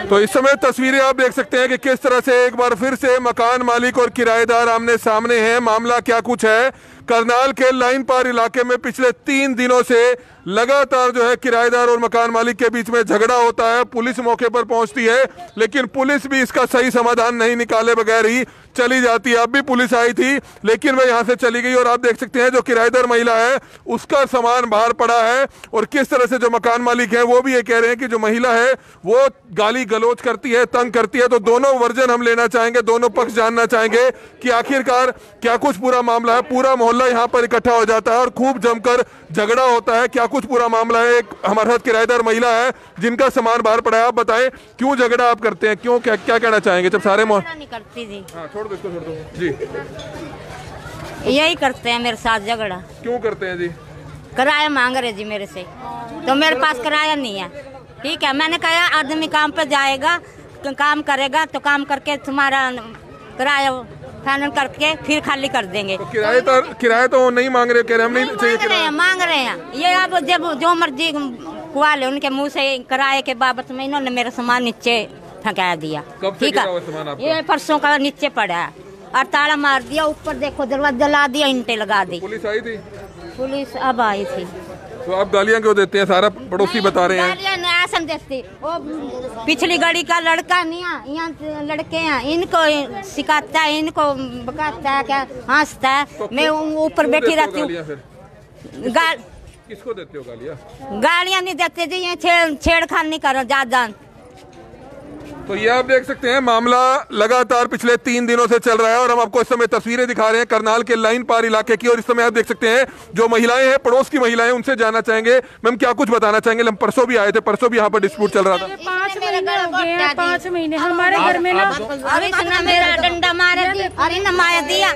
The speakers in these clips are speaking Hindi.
तो इस समय तस्वीरें आप देख सकते हैं कि किस तरह से एक बार फिर से मकान मालिक और किराएदार आमने सामने हैं। मामला क्या कुछ है, करनाल के लाइन पार इलाके में पिछले 3 दिनों से लगातार जो है किराएदार और मकान मालिक के बीच में झगड़ा होता है। पुलिस मौके पर पहुंचती है, लेकिन पुलिस भी इसका सही समाधान नहीं निकाले बगैर ही चली जाती है। अब भी पुलिस आई थी, लेकिन वह यहां से चली गई। और आप देख सकते हैं जो किराएदार महिला है उसका सामान बाहर पड़ा है, और किस तरह से जो मकान मालिक है वो भी ये कह रहे हैं कि जो महिला है वो गाली गलौज करती है, तंग करती है। तो दोनों वर्जन हम लेना चाहेंगे, दोनों पक्ष जानना चाहेंगे कि आखिरकार क्या कुछ पूरा मामला है। पूरा मोहल्ला यहाँ पर इकट्ठा हो जाता है और खूब जमकर झगड़ा होता है। क्या कुछ पूरा मामला है। एक हमारे साथ किराएदार महिला है जिनका सामान बाहर पड़ा है। आप बताएं क्यों झगड़ा आप करते हैं, क्यों, क्या क्या कहना चाहेंगे? जब सारे नहीं करती थी। हाँ, छोड़ दो इसको, छोड़ दो जी। यही करते हैं मेरे साथ झगड़ा। क्यों करते हैं जी? किराया मांग रहे जी मेरे से, तो मेरे पास किराया नहीं है। ठीक है, मैंने कहा आदमी काम पे जाएगा, काम करेगा तो काम करके तुम्हारा किराया फाइनल करके फिर खाली कर देंगे। तो किराया तो नहीं मांग रहे, कह रहे हम नहीं चाहिए, मांग रहे हैं। ये अब जब जो मर्जी कुआ ले उनके मुंह से किराए के बाबत में इन्होंने मेरा सामान नीचे फेंका दिया। ठीक है, ये परसों का नीचे पड़ा है और ताला मार दिया। ऊपर देखो दरवाजा ला दिया, ईंटें लगा दी। पुलिस आई थी? पुलिस अब आई थी। तो आप गालियां क्यों देते हैं? सारा पड़ोसी बता रहे हैं। गालियां नहीं समझती। वो पिछली गाड़ी का लड़का नहीं है, यहाँ लड़के हैं, इनको सिखाता है, इनको बकाता है, क्या हंसता है। तो मैं ऊपर बैठी रहती हूँ। किसको देते हो गालियां? गालियां नहीं देते जी, ये छेड़खानी नहीं करो ज्यादा। तो ये आप देख सकते हैं मामला लगातार पिछले 3 दिनों से चल रहा है, और हम आपको इस समय तस्वीरें दिखा रहे हैं करनाल के लाइन पार इलाके की। और इस समय आप देख सकते हैं जो महिलाएं हैं, पड़ोस की महिलाएं, उनसे जानना चाहेंगे मैम क्या कुछ बताना चाहेंगे। हम परसों भी आए थे, परसों भी यहाँ पर डिस्प्यूट चल रहा था। 5 महीने हो गए हैं, 5 महीने हमारे घर में ना मेरा डंडा मारा दिया।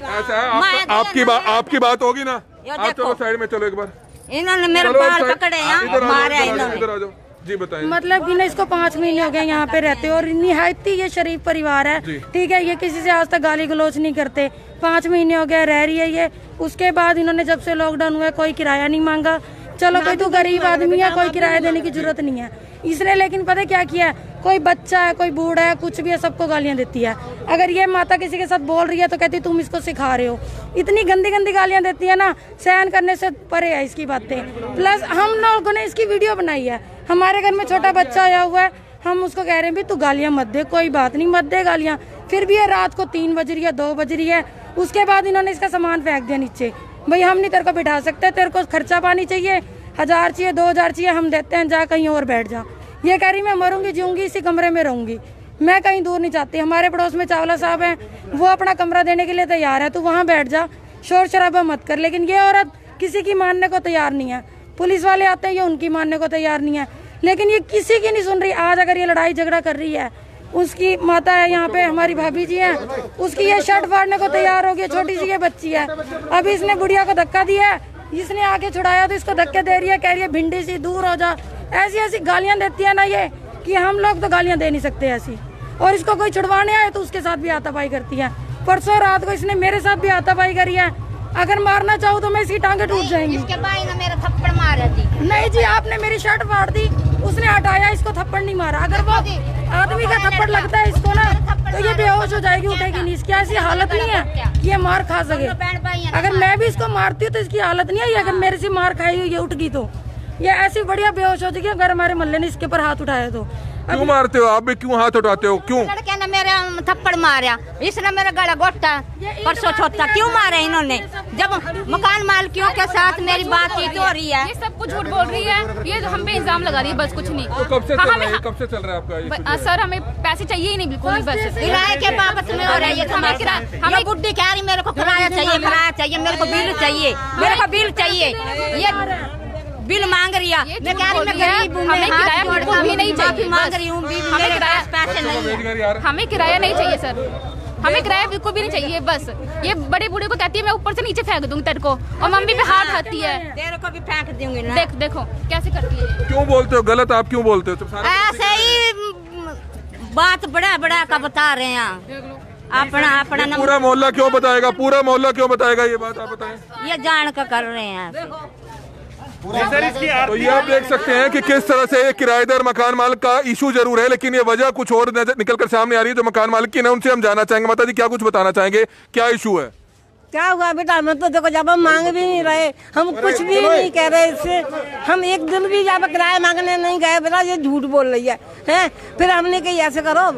आपकी बात होगी ना, आप चलो साइड में चलो एक बार। इन्होंने मेरे बाल पकड़े, मारा इधर आ जाओ जी, बताएं। मतलब कि ना इसको 5 महीने हो गए यहाँ पे रहते और निहायती ये शरीफ परिवार है। ठीक है, ये किसी से आज तक गाली गलौज नहीं करते। 5 महीने हो गए रह रही है ये। उसके बाद इन्होंने जब से लॉकडाउन हुआ कोई किराया नहीं मांगा। चलो कोई तो गरीब आदमी है, कोई किराया देने की जरूरत नहीं है इसने। लेकिन पता क्या किया, कोई बच्चा है, कोई बूढ़ा है, कुछ भी है, सबको गालियां देती है। अगर ये माता किसी के साथ बोल रही है तो कहती तुम इसको सिखा रहे हो। इतनी गंदी गंदी गालियां देती है ना, सहन करने से परे है इसकी बातें। प्लस हम लोगों ने इसकी वीडियो बनाई है। हमारे घर में छोटा बच्चा आया हुआ है, हम उसको कह रहे हैं भी तू गालियां मत दे, कोई बात नहीं मत दे गालियां। फिर भी ये रात को 3 बज रही है, 2 बज रही है। उसके बाद इन्होंने इसका सामान फेंक दिया नीचे। भाई हम नहीं तेरे को बिठा सकते, तेरे को खर्चा पानी चाहिए, 1000 चाहिए, 2000 चाहिए, हम देते हैं, जा कहीं और बैठ जा। ये कह रही मैं मरूंगी जीऊंगी इसी कमरे में रहूंगी, मैं कहीं दूर नहीं चाहती। हमारे पड़ोस में चावला साहब हैं, वो अपना कमरा देने के लिए तैयार है, तू वहाँ बैठ जा, शोर शराबा मत कर। लेकिन ये औरत किसी की मानने को तैयार नहीं है। पुलिस वाले आते हैं, ये उनकी मानने को तैयार नहीं है। लेकिन ये किसी की नहीं सुन रही। आज अगर ये लड़ाई झगड़ा कर रही है, उसकी माता है यहाँ पे, हमारी भाभी जी हैं, उसकी ये शर्ट फाड़ने को तैयार हो गई। छोटी सी ये बच्ची है, अभी इसने बुढ़िया को धक्का दिया है, इसने आगे छुड़ाया तो इसको धक्के दे रही है, कह रही है भिंडी सी दूर हो जा। ऐसी ऐसी गालियां देती है ना ये, कि हम लोग तो गालियां दे नहीं सकते ऐसी। और इसको कोई छुड़वाने आए तो उसके साथ भी हाथापाई करती है। परसों रात को इसने मेरे साथ भी हाथापाई करी है। अगर मारना चाहूँ तो मैं इसकी टांगे टूट जाएंगी। इसके भाई ने मेरा थप्पड़ मारा थी। नहीं जी, आपने मेरी शर्ट फाड़ दी, उसने हटाया, इसको थप्पड़ नहीं मारा। अगर वो आदमी का थप्पड़ लगता है इसको ना, तो ये बेहोश हो जाएगी, उठेगी नहीं। इसकी ऐसी हालत नहीं है कि ये मार खा सके। अगर मैं भी इसको मारती हूँ तो इसकी हालत नहीं है। अगर मेरे से मार खाई हुई ये उठ गई तो ये ऐसी बढ़िया बेहोश हो जाएगी। अगर हमारे मोहल्ले ने इसके ऊपर हाथ उठाया तो। क्यों मारते हो आप भी, क्यों हाथ उठाते हो, क्यों? लड़के ने मेरे थप्पड़ मारा, इसने मेरा गला घोटा परसों छोटा। क्यों मारे इन्होंने? जब मकान मालिकों के साथ मेरी बातचीत हो रही है, ये सब कुछ झूठ बोल रही है, ये हम पे इल्जाम लगा रही है, बस कुछ नहीं। तो कब से चल रहा है, कब से चल रहा है आपका? सर हमें पैसे चाहिए ही नहीं, बिल्कुल नहीं। बस किराए के बाबत में हो रही है। हमें बुढ़ी कह रही मेरे को किराया चाहिए, किराया चाहिए, मेरे को बिल चाहिए, मेरे को बिल चाहिए। ये बिल मांग रही है। मैं कह रही मैं गरीब हूं, हमें किराया बिल्कुल भी नहीं चाहिए, मांग रही हूं, मेरे पास पैसे नहीं है। हमें किराया नहीं चाहिए सर, हमें किराया बिल्कुल भी नहीं चाहिए। बस ये बड़े बूढ़े को कहती है मैं ऊपर से नीचे फेंक दूंगी तेरे को, और मम्मी पे हाथ रखती है, तेरे को भी फेंक दूंगी ना। देखो कैसे करती है। क्यों बोलते हो गलत? आप क्यों बोलते हो? ऐसे ही बात बड़ा बड़ा का बता रहे हैं। अपना पूरा मोहल्ला क्यों बताएगा, पूरा मोहल्ला क्यों बताएगा ये बात? आप बताएं। ये जान कर रहे हैं। तो ये आप देख सकते हैं कि किस तरह से किराएदार मकान मालिक का इशू जरूर है, लेकिन ये वजह कुछ और निकल कर सामने आ रही है। जो मकान मालिक की है उनसे हम जानना चाहेंगे। माता जी क्या कुछ बताना चाहेंगे, क्या इशू है? क्या हुआ बेटा, हम तो देखो जब हम मांग भी नहीं रहे, हम कुछ भी नहीं कह रहे इससे, हम एक दिन भी जब किराया मांगने नहीं गए बेटा, ये झूठ बोल रही है हैं? फिर हमने कही ऐसे करो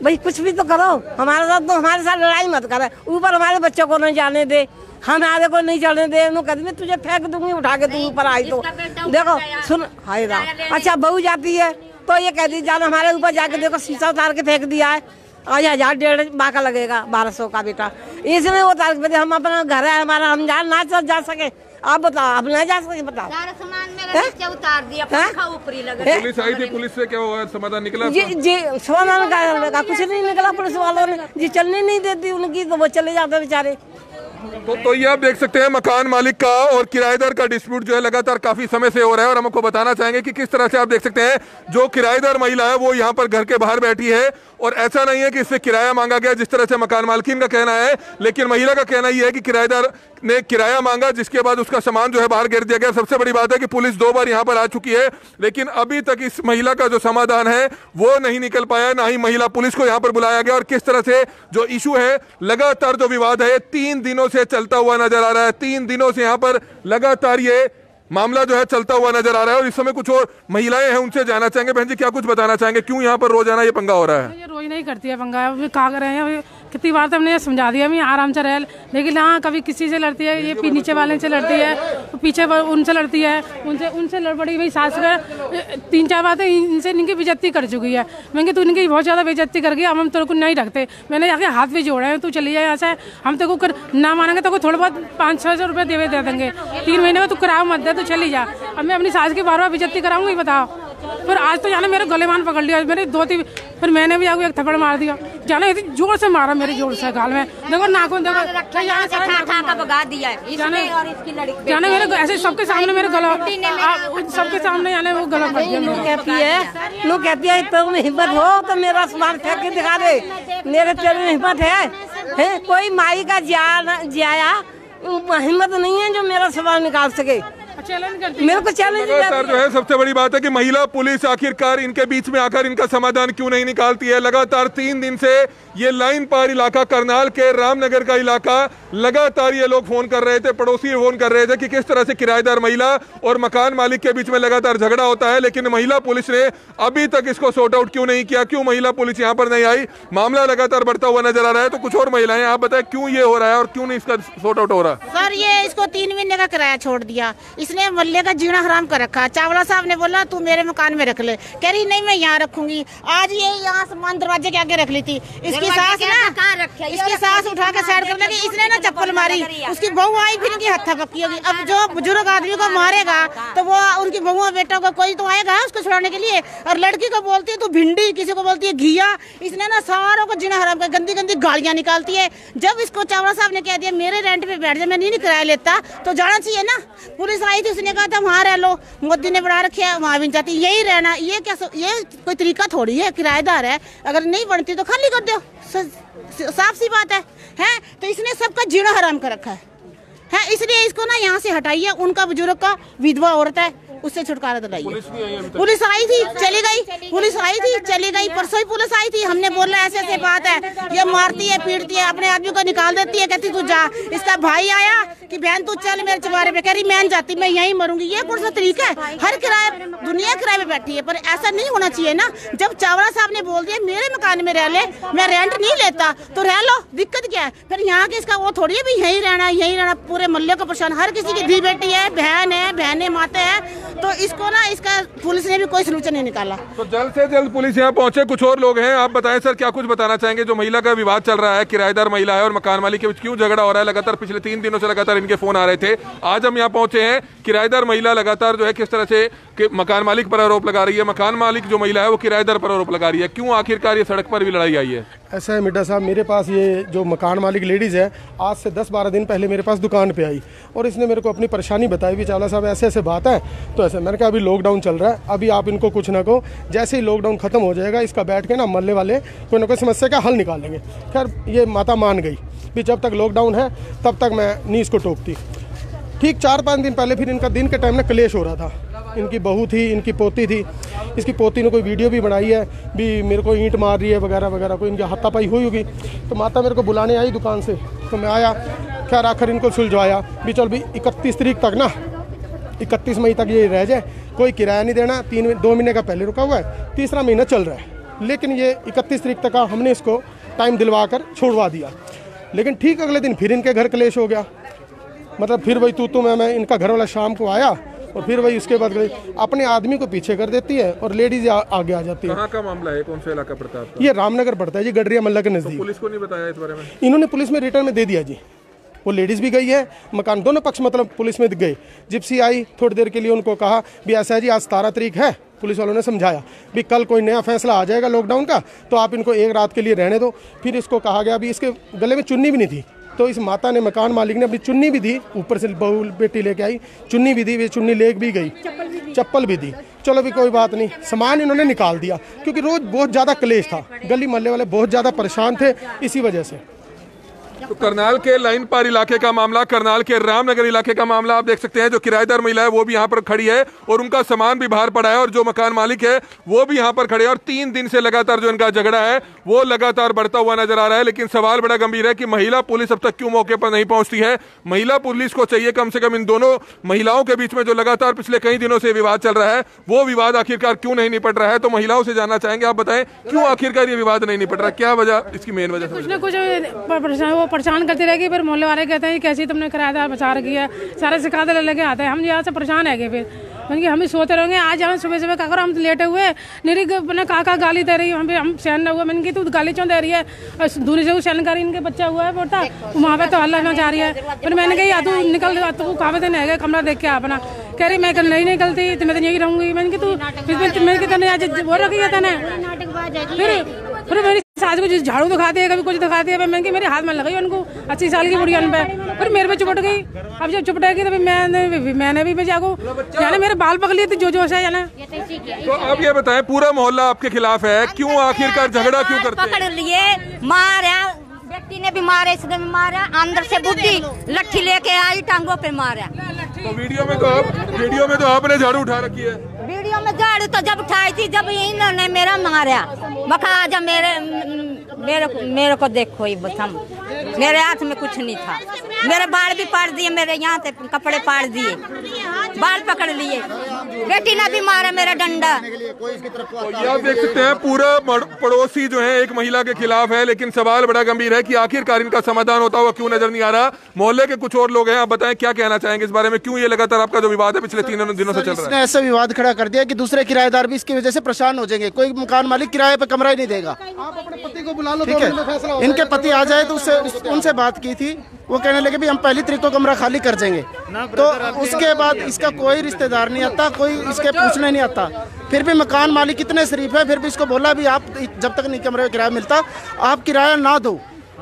भाई, कुछ भी तो करो, हमारे साथ तो हमारे साथ लड़ाई मत करे, ऊपर हमारे बच्चों को नहीं जाने दे, हमारे को नहीं चलने दे। उन्होंने कह दी तुझे फेंक दूंगी उठा के, तू ऊपर आई तो देखो सुन हाय राम। अच्छा बहू जाती है तो ये कह दी जान हमारे ऊपर जाके देखो शीशा उतार के फेंक दिया है, आज 1000-1,500 का लगेगा, 1200 का बेटा। इसमें वो तारीख पे हम अपना घर है हमारा, हम ना जा सके, आप बताओ आप नहीं जा सके? बताओ उतार दिया, ऊपरी लगा। पुलिस आई थी, पुलिस से क्या हुआ, समाधान निकला? जी समाधान का कुछ नहीं निकला पुलिस वालों ने, जी चलने नहीं देती उनकी, तो वो चले जाते बेचारे। तो ये आप देख सकते हैं मकान मालिक का और किराएदार का डिस्प्यूट जो है लगातार काफी समय से हो रहा है। और हम आपको बताना चाहेंगे कि किस तरह से आप देख सकते हैं जो किराएदार महिला है वो यहाँ पर घर के बाहर बैठी है, और ऐसा नहीं है कि इससे किराया मांगा गया जिस तरह से मकान मालकिन का कहना है, लेकिन महिला का कहना यह है कि किराएदार ने किराया मांगा जिसके बाद उसका सामान जो है बाहर गिर दिया गया। सबसे बड़ी बात है कि पुलिस 2 बार यहाँ पर आ चुकी है, लेकिन अभी तक इस महिला का जो समाधान है वो नहीं निकल पाया, ना ही महिला पुलिस को यहाँ पर बुलाया गया। और किस तरह से जो इशू है, लगातार जो विवाद है 3 दिनों से चलता हुआ नजर आ रहा है। 3 दिनों से यहाँ पर लगातार ये मामला जो है चलता हुआ नजर आ रहा है। और इस समय कुछ और महिलाएं हैं, उनसे जानना चाहेंगे। बहन जी क्या कुछ बताना चाहेंगे, क्यों यहाँ पर रोजाना ये पंगा हो रहा है? ये रोज नहीं करती है पंगा, क्या कर रहे हैं, कितनी बार तो हमने समझा दिया भी आराम से रह, लेकिन हाँ कभी किसी से लड़ती है, ये नीचे वाले से लड़ती है, पीछे उनसे लड़ती है, उनसे लड़ पड़ी। भाई सास का 3-4 बातें इनसे इनकी बेइज्जती कर चुकी है। मैंने तू इनकी बहुत ज्यादा बेइज्जती कर गया, हम तेरे को नहीं रखते। मैंने जाके हाथ भी जोड़े हैं, तू चली जाए यहाँ से, हम तेरे को ना मानेंगे तो थोड़ा बहुत 500-600 रुपये दे देंगे, 3 महीने में तू किराया मत दे, तू चली जा। अब मैं अपनी सास की बार-बार बेइज्जती कराऊंगी बताओ? फिर आज तो जाने मेरे गले मान पकड़ लिया, मेरे 2-3, फिर मैंने भी जाके एक थप्पड़ मार दिया, जाने जोर से मारा मेरे, जोर से गाल में, देखो नाखून देखो, भगा दिया है जाने मेरे ऐसे सबके सामने मेरे गला, सबके सामने जाने वो गला फट गया। कहती है तुम हिम्मत हो तो मेरा सामान फेंक के दिखा दे, मेरे तेरे में हिम्मत है? कोई माई का जिया हिम्मत नहीं है जो मेरा सामान निकाल सके। मेरे को चैलेंज लगातार जो है सबसे बड़ी बात है कि महिला पुलिस आखिरकार इनके बीच में आकर इनका समाधान क्यों नहीं निकालती है। लगातार 3 दिन से ये लाइन पार इलाका, करनाल के रामनगर का इलाका, लगातार ये लोग फोन कर रहे थे, पड़ोसी फोन कर रहे थे कि किस तरह से किराएदार महिला और मकान मालिक के बीच में लगातार झगड़ा होता है, लेकिन महिला पुलिस ने अभी तक इसको सॉर्ट आउट क्यों नहीं किया, क्यों महिला पुलिस यहाँ पर नहीं आई? मामला लगातार बढ़ता हुआ नजर आ रहा है। तो कुछ और महिलाएं, आप बताएं क्यों ये हो रहा है और क्यों नहीं इसका सॉर्ट आउट हो रहा? सर ये इसको 3 महीने का किराया छोड़ दिया, इसने मोहल्ले का जीना हराम कर रखा। चावला साहब ने बोला तू मेरे मकान में रख ले, कह रही नहीं मैं यहाँ रखूंगी। आज ये यहाँ सामान दरवाजे के आगे रख ली थी, इसकी सास उठा के साइड कर लगी, इसने ना चप्पल मारी, उसकी बहू आई फिर इनकी हत्था पक्की होगी। अब जो बुजुर्ग आदमी को मारेगा तो वो उनकी बहुआ बेटा को कोई तो आएगा उसको छुड़ाने के लिए, और लड़की को बोलती है तू भिंडी, किसी को बोलती है घिया। इसने ना सारों को जीना हराम कर गंदी गंदी गालियां निकालती है। जब इसको चावला साहब ने कह दिया मेरे रेंट पे बैठ जाए, मैं नहीं किराया लेता, तो जाना चाहिए ना। पुलिस आई थी, उसने कहा था वहाँ रह लो, मोदी ने बढ़ा रखे वहाँ भी जाती, यही रहना। ये कोई तरीका थोड़ी है, किराएदार है, अगर नहीं बनती तो खाली कर दो, साफ सी बात है। तो इसने सबका जीना हराम कर रखा है, इसलिए इसको ना यहाँ से हटाइए। उनका बुजुर्ग का विधवा औरत है, उससे छुटकारा दिलाइए। पुलिस आई थी चली गई, पुलिस आई थी चली गई, परसों ही पुलिस आई थी, हमने बोला ऐसे ऐसे बात है, ये मारती है पीटती है, अपने आदमी को निकाल देती है, कहती तू जा। इसका भाई आया कि बहन तू चल मेरे चुबारे पे, कह रही मैं जाती, मैं यहीं मरूंगी। ये कौन सा तरीका है? हर किराए दुनिया किराए पे बैठी है, पर ऐसा नहीं होना चाहिए ना। जब चावला साहब ने बोल दिया मेरे मकान में रह ले, मैं रेंट नहीं लेता, तो रह लो, दिक्कत क्या है? फिर यहाँ के इसका वो थोड़ी है भी यहीं रहना, पूरे मोहल्ले को परेशान, हर किसी की धी बेटी है, बहन है, बहने माते हैं, तो इसको ना इसका पुलिस ने भी कोई सलूशन नहीं निकाला। तो जल्द से जल्द पुलिस यहाँ पहुंचे। कुछ और लोग हैं, आप बताएं सर क्या कुछ बताना चाहेंगे? जो महिला का विवाद चल रहा है, किराएदार महिला है और मकान मालिक के बीच क्यों झगड़ा हो रहा है? लगातार पिछले 3 दिनों से लगातार इनके फोन आ रहे थे। आज हम यहाँ पहुंचे हैं, किराएदार महिला लगातार जो है किस तरह से मकान मालिक पर आरोप लगा रही है, मकान मालिक जो महिला है वो किराएदार पर आरोप लगा रही है। क्यों आखिरकार ये सड़क पर भी लड़ाई आई है? ऐसा है मिड्डा साहब, मेरे पास ये जो मकान मालिक लेडीज़ है आज से 10-12 दिन पहले मेरे पास दुकान पे आई और इसने मेरे को अपनी परेशानी बताई भी, चावला साहब ऐसे ऐसे बात है। तो ऐसे मैंने कहा अभी लॉकडाउन चल रहा है, अभी आप इनको कुछ ना कहो, जैसे ही लॉकडाउन खत्म हो जाएगा इसका बैठ के ना मोहल्ले वाले कोई ना कोई समस्या का हल निकालेंगे। खैर ये माता मान गई भी, जब तक लॉकडाउन है तब तक मैं नहीं इसको टोकती। ठीक 4-5 दिन पहले फिर इनका दिन के टाइम में क्लेश हो रहा था। इनकी बहू थी, इनकी पोती थी, इसकी पोती ने कोई वीडियो भी बनाई है भी मेरे को ईंट मार रही है वगैरह वगैरह, कोई इनकी हाथापाई हुई होगी। तो माता मेरे को बुलाने आई दुकान से, तो मैं आया, खैर आखिर इनको सुलझाया भी चल भी 31 तारीख तक ना, 31 मई तक ये रह जाए, कोई किराया नहीं देना। 2 महीने का पहले रुका हुआ है, 3रा महीना चल रहा है, लेकिन ये 31 तारीख तक का हमने इसको टाइम दिलवा कर छोड़वा दिया। लेकिन ठीक अगले दिन फिर इनके घर क्लेश हो गया, मतलब फिर वही तू मैं इनका घर वाला शाम को आया और फिर वही उसके बाद अपने आदमी को पीछे कर देती है और लेडीज आगे आ जाती है। कहाँ का मामला है, कौन सा इलाका पड़ता है? ये रामनगर पड़ता है जी, गडरिया मल्ला के नजदीक। पुलिस को नहीं बताया इस बारे में? इन्होंने पुलिस में रिटर्न में दे दिया जी, वो लेडीज़ भी गई है, मकान दोनों पक्ष मतलब पुलिस में गए। जिप्सी आई थोड़ी देर के लिए, उनको कहा भी ऐसा है जी आज 17 तारीख है, पुलिस वालों ने समझाया भी कल कोई नया फैसला आ जाएगा लॉकडाउन का, तो आप इनको एक रात के लिए रहने दो। फिर इसको कहा गया भी इसके गले में चुन्नी भी नहीं थी, तो इस माता ने, मकान मालिक ने अपनी चुन्नी भी दी, ऊपर से बहू बेटी लेके आई, चुन्नी भी दी, वे चुन्नी ले भी गई, चप्पल भी दी। चलो भी कोई बात नहीं, सामान इन्होंने निकाल दिया क्योंकि रोज बहुत ज़्यादा क्लेश था, गली मोहल्ले वाले बहुत ज़्यादा परेशान थे इसी वजह से। तो करनाल के लाइन पार इलाके का मामला, करनाल के रामनगर इलाके का मामला आप देख सकते हैं। जो किराएदार महिला है वो भी यहाँ पर खड़ी है और उनका सामान भी बाहर पड़ा है, और जो मकान मालिक है वो भी यहाँ पर खड़े हैं, और 3 दिन से लगातार जो इनका झगड़ा है वो लगातार बढ़ता हुआ नजर आ रहा है। लेकिन सवाल बड़ा गंभीर है कि महिला पुलिस अब तक क्यों मौके पर नहीं पहुंचती है। महिला पुलिस को चाहिए कम से कम इन दोनों महिलाओं के बीच में जो लगातार पिछले कई दिनों से विवाद चल रहा है, वो विवाद आखिरकार क्यों नहीं निपट रहा है। तो महिलाओं से जानना चाहेंगे, आप बताएं क्यों आखिरकार ये विवाद नहीं निपट रहा, क्या वजह, इसकी मेन वजह? कुछ ना कुछ वो परेशान करती रहेगी, फिर मोहल्ले वाले कहते हैं कैसी तुमने किराएदार बचा रखी है, सारे शिकायत लेके आते हैं, हम यहाँ से परेशान है। फिर मैंने हम सोते रहेंगे, आज हम सुबह सुबह क्या हम लेटे हुए, निरी अपने काका गाली दे रही है, हम सहन न हुआ। मैंने की तू गाली क्यों दे रही है, दूरी से सहन करी, इनके बच्चा हुआ है बेटा, वहाँ पे तो हल्ला मचा रही है। फिर मैंने कही तू निकल, तू कहाँ पे है कमरा देख के अपना, कह रही मैं नहीं निकलती, तो मैं तो यही रहूंगी। मैंने की तू मैं कितने आज वो रखी है तेने, फिर मेरी सास को झाड़ू दिखाती है, कभी कुछ दिखाती है, मैंने कि मेरे हाथ में लगाई उनको 80 साल की बुढ़िया पे, फिर मेरे पे चुपट गई। अब जब चुपटेगी तो मैंने भी जागू, यानी मेरे बाल पकड़ लिए थे जो है यानी। तो आप ये बताएं, पूरा मोहल्ला आपके खिलाफ है, क्यों आखिरकार झगड़ा क्यों करते हैं? पकड़ लिए, मारा, व्यक्ति ने भी मारा, इसने भी मारा, अंदर से बुद्धि लट्ठी लेके आई, टांगों पे मारा। तो वीडियो में तो आपने झाड़ू उठा रखी है। वीडियो में झाड़ू तो जब उठाई थी जब इन्होंने मेरा मारा, बखा जब मेरे को देखो ही बस, हम मेरे हाथ में कुछ नहीं था, मेरे बाल भी पाड़ दिए, मेरे यहाँ से कपड़े पाड़ दिए, बाल पकड़ लिए, बेटी ने भी मारा मेरा डंडा। ये आप देख सकते हैं, पूरा पड़ोसी जो है एक महिला के खिलाफ है। लेकिन सवाल बड़ा गंभीर है कि आखिरकार इनका समाधान होता हुआ क्यों नजर नहीं आ रहा। मोहल्ले के कुछ और लोग हैं, आप बताएं क्या कहना चाहेंगे इस बारे में, क्यों ये लगातार आपका जो विवाद है पिछले 3 दिनों से चल रहा है? ऐसा विवाद खड़ा कर दिया कि दूसरे किराएदार भी इसकी वजह से परेशान हो जाएंगे, कोई मकान मालिक किराए पे कमरा ही नहीं देगा। आप अपने पति को बुला लो, ठीक है, इनके पति आ जाए तो उनसे बात की थी, वो कहने लगे भी हम पहली तारीख को कमरा खाली कर देंगे। तो उसके बाद इसका कोई रिश्तेदार नहीं आता, कोई इसके पूछने नहीं आता। फिर भी मकान मालिक कितने शरीफ है, फिर भी इसको बोला भी आप जब तक नहीं कमरे का किराया मिलता आप किराया ना दो।